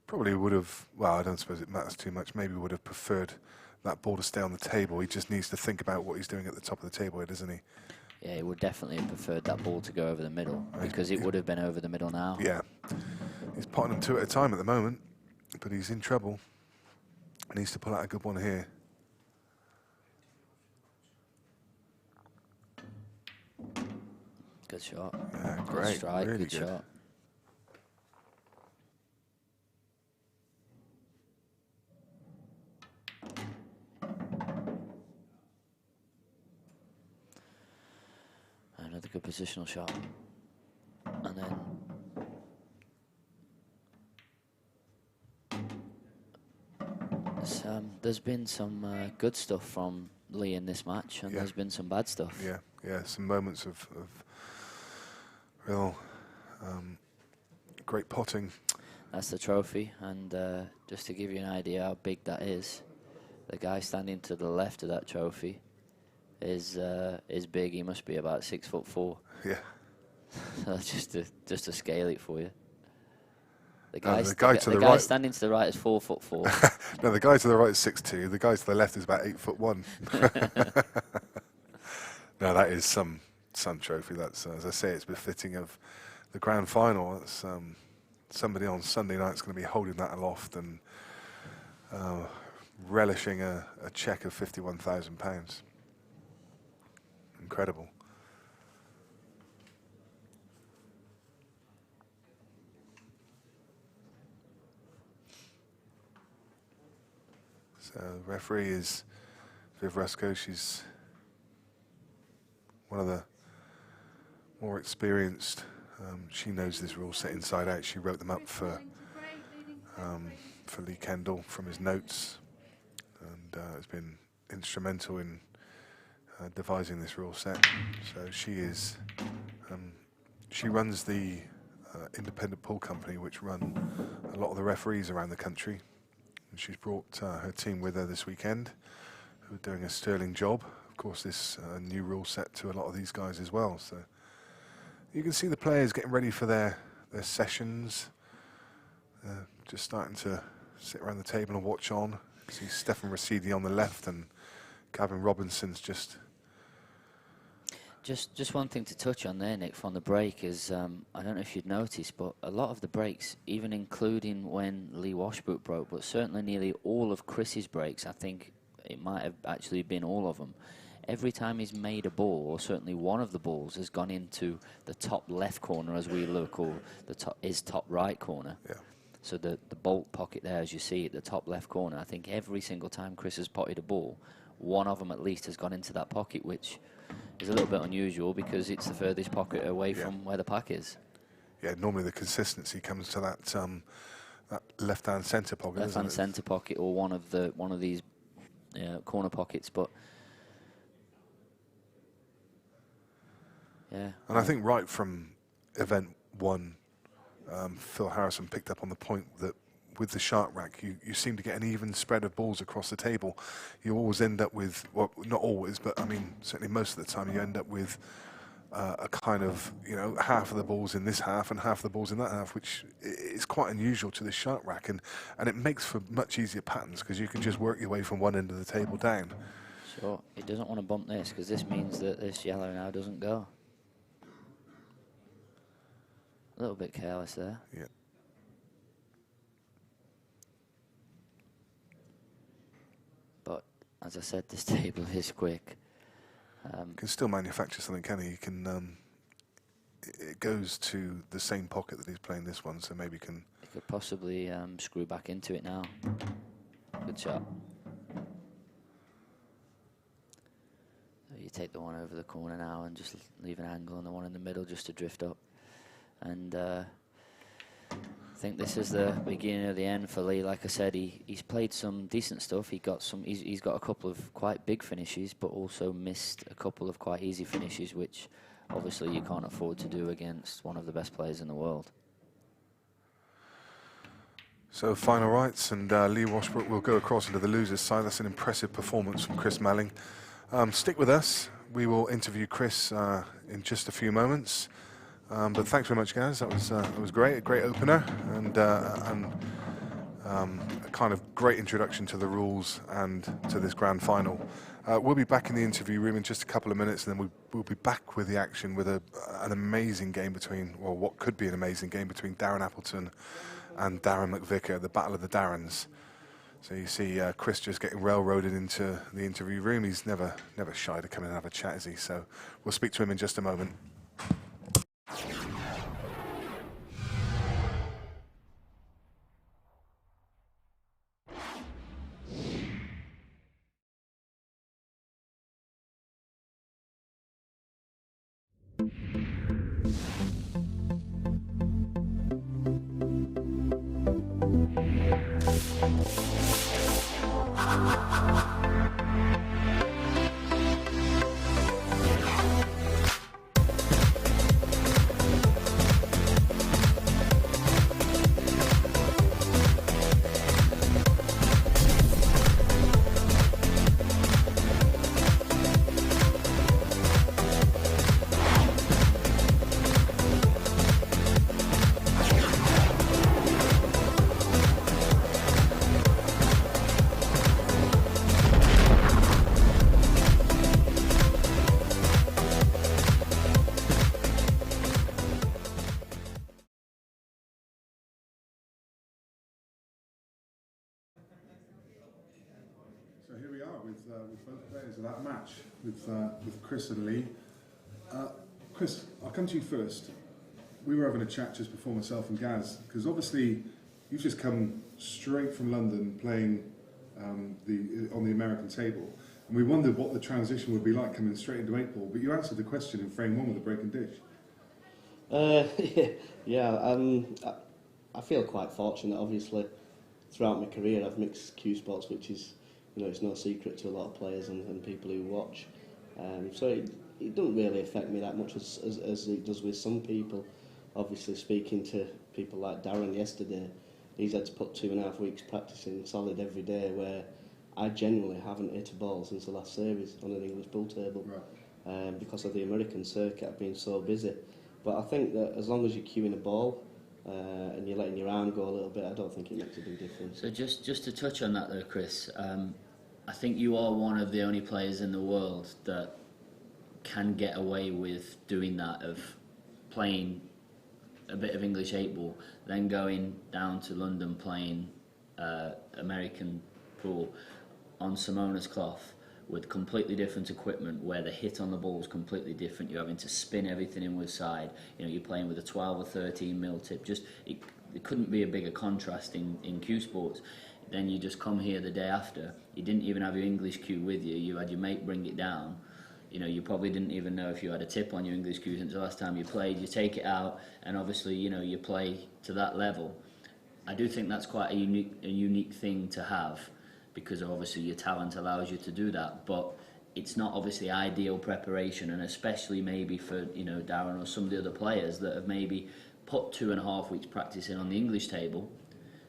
[SPEAKER 4] Probably would have, well, I don't suppose it matters too much, maybe would have preferred that ball to stay on the table. He just needs to think about what he's doing at the top of the table here, doesn't he?
[SPEAKER 3] Yeah, he would definitely have preferred that ball to go over the middle, because it would have been over the middle now.
[SPEAKER 4] Yeah. He's potting them two at a time at the moment, but he's in trouble. Needs to pull out a good one here.
[SPEAKER 3] Good shot.
[SPEAKER 4] Yeah,
[SPEAKER 3] Good
[SPEAKER 4] great.
[SPEAKER 3] strike,
[SPEAKER 4] Really
[SPEAKER 3] good
[SPEAKER 4] good.
[SPEAKER 3] shot. Another good positional shot. And then there's been some good stuff from Lee in this match, and there's been some bad stuff.
[SPEAKER 4] Yeah, some moments of real great potting.
[SPEAKER 3] That's the trophy, and just to give you an idea how big that is, the guy standing to the left of that trophy is big. He must be about 6'4".
[SPEAKER 4] Yeah.
[SPEAKER 3] So just to scale it for you. The
[SPEAKER 4] guy
[SPEAKER 3] guy standing to the right is 4'4".
[SPEAKER 4] No, the guy to the right is 6'2". The guy to the left is about 8'1". No, that is some trophy. That's, as I say, it's befitting of the grand final. It's somebody on Sunday night's going to be holding that aloft and relishing a cheque of £51,000. Incredible. So the referee is Viv Rusko. She's one of the more experienced. She knows this rule set inside out. She wrote them up for Lee Kendall from his notes, and has been instrumental in devising this rule set. So she is. She runs the independent pool company, which run a lot of the referees around the country. And she's brought her team with her this weekend, who are doing a sterling job. Of course, this new rule set to a lot of these guys as well. So you can see the players getting ready for their sessions, just starting to sit around the table and watch on. You see Stefan Rosidi on the left, and Gavin Robinson's just
[SPEAKER 3] one thing to touch on there, Nick, from the break is, I don't know if you'd noticed, but a lot of the breaks, even including when Lee Washbrook broke, but certainly nearly all of Chris's breaks, I think it might have actually been all of them. Every time he's made a ball, or certainly one of the balls, has gone into the top left corner, as we look, or his top right corner.
[SPEAKER 4] Yeah.
[SPEAKER 3] So the bolt pocket there, as you see at the top left corner, I think every single time Chris has potted a ball, one of them at least has gone into that pocket, which is a little bit unusual because it's the furthest pocket away from where the pack is.
[SPEAKER 4] Yeah, normally the consistency comes to that left-hand centre pocket.
[SPEAKER 3] Left-hand centre pocket, or one of these corner pockets, but yeah.
[SPEAKER 4] And I think right from event one, Phil Harrison picked up on the point that with the shark rack, you seem to get an even spread of balls across the table. You always end up with, well, not always, but I mean, certainly most of the time, you end up with a kind of, half of the balls in this half and half of the balls in that half, which is quite unusual to the shark rack, and it makes for much easier patterns because you can just work your way from one end of the table down.
[SPEAKER 3] Sure, it doesn't want to bump this because this means that this yellow now doesn't go. A little bit careless there.
[SPEAKER 4] Yeah.
[SPEAKER 3] But as I said, this table is quick.
[SPEAKER 4] Can still manufacture something, can he? He can. It goes to the same pocket that he's playing this one, so maybe can.
[SPEAKER 3] He could possibly screw back into it now. Good shot. So you take the one over the corner now and just leave an angle, and the one in the middle just to drift up. And I think this is the beginning of the end for Lee. Like I said, he's played some decent stuff. He's got a couple of quite big finishes, but also missed a couple of quite easy finishes, which obviously you can't afford to do against one of the best players in the world.
[SPEAKER 4] So final rights, and Lee Washbrook will go across into the losers' side. That's an impressive performance from Chris Melling. Stick with us. We will interview Chris in just a few moments. But thanks very much, guys. That was great, a great opener, and a kind of great introduction to the rules and to this grand final. We'll be back in the interview room in just a couple of minutes, and then we'll be back with the action with an amazing game between, well, what could be an amazing game between Darren Appleton and Darren McVicker, the Battle of the Darrens. So you see Chris just getting railroaded into the interview room. He's never shy to come in and have a chat, is he? So we'll speak to him in just a moment.
[SPEAKER 1] both players of that match, with Chris and Lee. Chris, I'll come to you first. We were having a chat just before, myself and Gaz, because obviously you've just come straight from London playing on the American table, and we wondered what the transition would be like coming straight into 8-ball, but you answered the question in frame 1 with a breaking dish.
[SPEAKER 5] I feel quite fortunate. Obviously, throughout my career, I've mixed cue sports, which is, it's no secret to a lot of players and people who watch. So it doesn't really affect me that much as it does with some people. Obviously, speaking to people like Darren yesterday, he's had to put 2.5 weeks practicing solid every day, where I genuinely haven't hit a ball since the last series on an English bull table, right. Because of the American circuit. I've been so busy. But I think that as long as you're cueing a ball and you're letting your arm go a little bit, I don't think it makes a big difference.
[SPEAKER 3] So just to touch on that though, Chris, I think you are one of the only players in the world that can get away with doing that, of playing a bit of English 8-ball, then going down to London playing American pool on Simona's cloth with completely different equipment, where the hit on the ball is completely different. You're having to spin everything inward side. You're playing with a 12 or 13 mil tip. It couldn't be a bigger contrast in cue sports. Then you just come here the day after. You didn't even have your English cue with you. You had your mate bring it down. You probably didn't even know if you had a tip on your English cue since the last time you played. You take it out, and obviously, you play to that level. I do think that's quite a unique thing to have, because obviously your talent allows you to do that, but it's not obviously ideal preparation, and especially maybe for Darren or some of the other players that have maybe put 2.5 weeks practicing on the English table,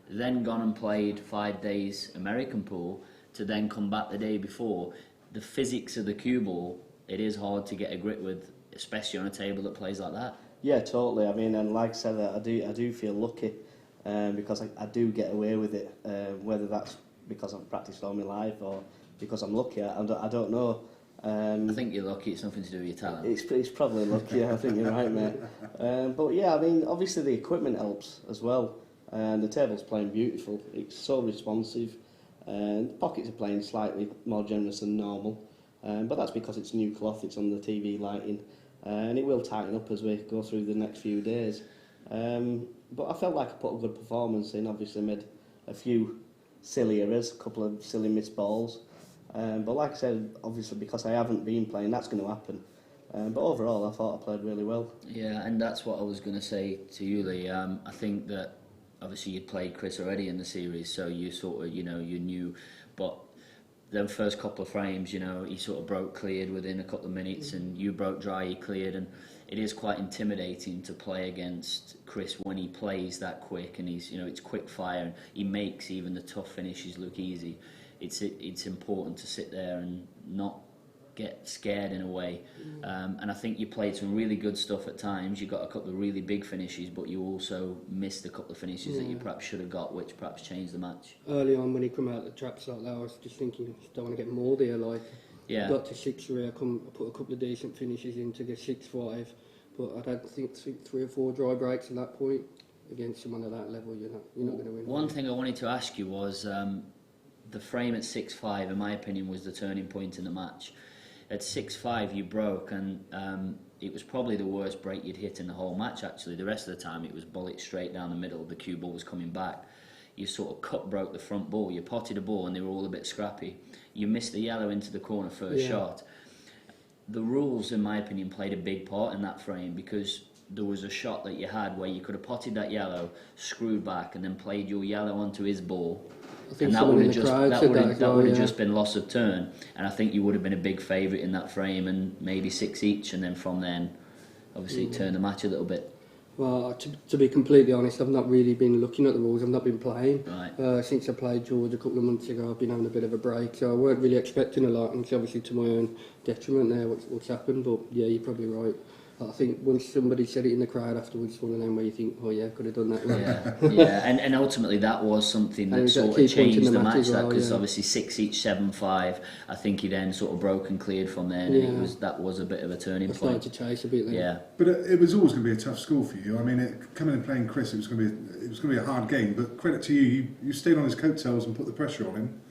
[SPEAKER 3] then gone and played 5 days American pool, to then come back the day before. The physics of the cue ball, it is hard to get a grip with, especially on a table that plays like that.
[SPEAKER 5] Yeah, totally. I mean, and like I said, I do feel lucky because I do get away with it, whether that's because I've practiced all my life or because I'm lucky. I don't know.
[SPEAKER 3] I think you're lucky. It's nothing to do with your talent.
[SPEAKER 5] It's probably lucky. I think you're right, mate. But yeah, I mean, obviously the equipment helps as well. The table's playing beautiful. It's so responsive. The pockets are playing slightly more generous than normal. But that's because it's new cloth. It's on the TV lighting, and it will tighten up as we go through the next few days. But I felt like I put a good performance in. Obviously made a few silly errors, a couple of silly missed balls. But like I said, obviously because I haven't been playing, that's going to happen. But overall, I thought I played really well.
[SPEAKER 3] Yeah, and that's what I was going to say to you, Lee. I think that obviously you'd played Chris already in the series, so you sort of, you knew. But the first couple of frames, he sort of broke cleared within a couple of minutes, and you broke dry, he cleared, and it is quite intimidating to play against Chris when he plays that quick, and he's, it's quick fire, and he makes even the tough finishes look easy. It's important to sit there and not get scared in a way. And I think you played some really good stuff at times. You got a couple of really big finishes, but you also missed a couple of finishes that you perhaps should have got, which perhaps changed the match.
[SPEAKER 6] Early on, when he come out the traps like that, I was just thinking, I don't want to get more there.
[SPEAKER 3] Yeah.
[SPEAKER 6] Got to 6-3, I put a couple of decent finishes in to get 6-5, but I'd had, I think 3 or 4 dry breaks at that point. Against someone at that level, you're not going to win.
[SPEAKER 3] One thing I wanted to ask you was the frame at 6-5, in my opinion, was the turning point in the match. At 6-5 you broke, and it was probably the worst break you'd hit in the whole match actually. The rest of the time it was bullet straight down the middle, the cue ball was coming back. You sort of broke the front ball, you potted a ball and they were all a bit scrappy. You missed the yellow into the corner first shot. The rules, in my opinion, played a big part in that frame, because there was a shot that you had where you could have potted that yellow, screwed back, and then played your yellow onto his ball. And that would have just been loss of turn, and I think you would have been a big favourite in that frame, and maybe 6 each, and then from then obviously turn the match a little bit.
[SPEAKER 6] Well, to be completely honest, I've not really been looking at the rules. I've not been playing.
[SPEAKER 3] Right.
[SPEAKER 6] Since I played George a couple of months ago, I've been having a bit of a break, so I weren't really expecting a lot, and it's obviously to my own detriment there what's happened. But yeah, you're probably right. I think once somebody said it in the crowd afterwards, one of them where you think, oh yeah, could have done that.
[SPEAKER 3] Yeah, and ultimately that was something that sort of changed the match, because obviously 6 each, 7-5. I think he then sort of broke and cleared from there, and that was a bit of a turning point.
[SPEAKER 6] Started to chase a bit then.
[SPEAKER 3] Yeah,
[SPEAKER 1] but it was always going to be a tough score for you. I mean, coming and playing Chris, it was going to be a hard game. But credit to you, you stayed on his coattails and put the pressure on him.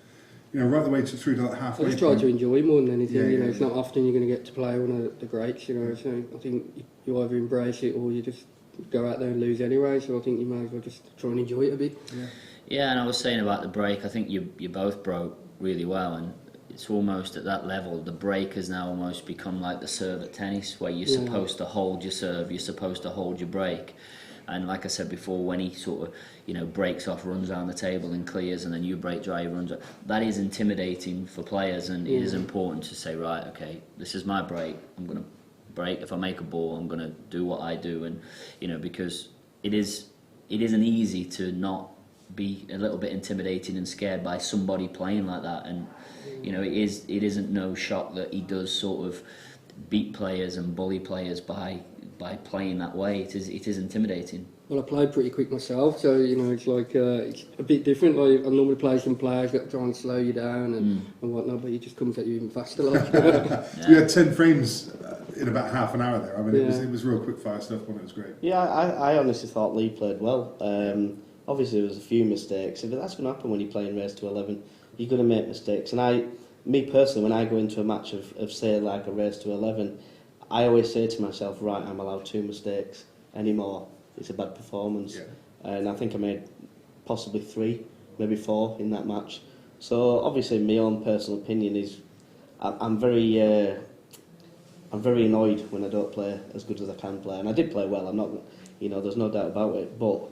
[SPEAKER 1] right the way through to that halfway
[SPEAKER 6] I just try
[SPEAKER 1] point.
[SPEAKER 6] to enjoy more than anything.
[SPEAKER 1] Yeah,
[SPEAKER 6] It's not often you're going to get to play one of the greats. So I think you either embrace it or you just go out there and lose anyway. So I think you might as well just try and enjoy it a bit.
[SPEAKER 3] Yeah, and I was saying about the break, I think you both broke really well, and it's almost at that level. The break has now almost become like the serve at tennis, where you're supposed to hold your serve, you're supposed to hold your break. And like I said before, when he sort of, breaks off, runs down the table and clears, and then you break dry, runs up, that is intimidating for players, and it is important to say, right, okay, this is my break, I'm going to break. If I make a ball, I'm going to do what I do, and because it isn't easy to not be a little bit intimidated and scared by somebody playing like that. And it isn't no shock that he does sort of beat players and bully players by playing that way. It is intimidating.
[SPEAKER 6] Well, I played pretty quick myself, so it's like it's a bit different. Like I normally play some players that try and slow you down and whatnot, but he just comes at you even faster. Like
[SPEAKER 1] We had 10 frames in about half an hour there. I mean, it was real quick fire stuff, and it was great.
[SPEAKER 5] Yeah, I honestly thought Lee played well. Obviously, there was a few mistakes. But that's going to happen when you're playing race to 11. You're going to make mistakes. And me personally, when I go into a match of say like a race to 11, I always say to myself, right, I'm allowed 2 mistakes anymore. It's a bad performance. Yeah. And I think I made possibly 3, maybe 4 in that match. So obviously, my own personal opinion is I'm very annoyed when I don't play as good as I can play. And I did play well. I'm not, there's no doubt about it. But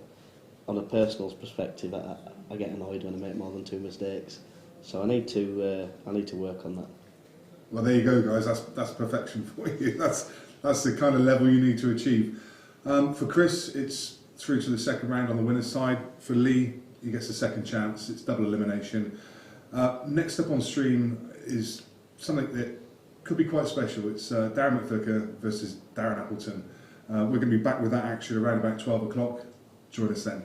[SPEAKER 5] on a personal perspective, I get annoyed when I make more than 2 mistakes. So I need to work on that.
[SPEAKER 1] Well, there you go, guys. That's perfection for you. That's the kind of level you need to achieve. For Chris, it's through to the second round on the winner's side. For Lee, he gets a second chance. It's double elimination. Next up on stream is something that could be quite special. It's Darren McVicker versus Darren Appleton. We're going to be back with that action around about 12 o'clock. Join us then.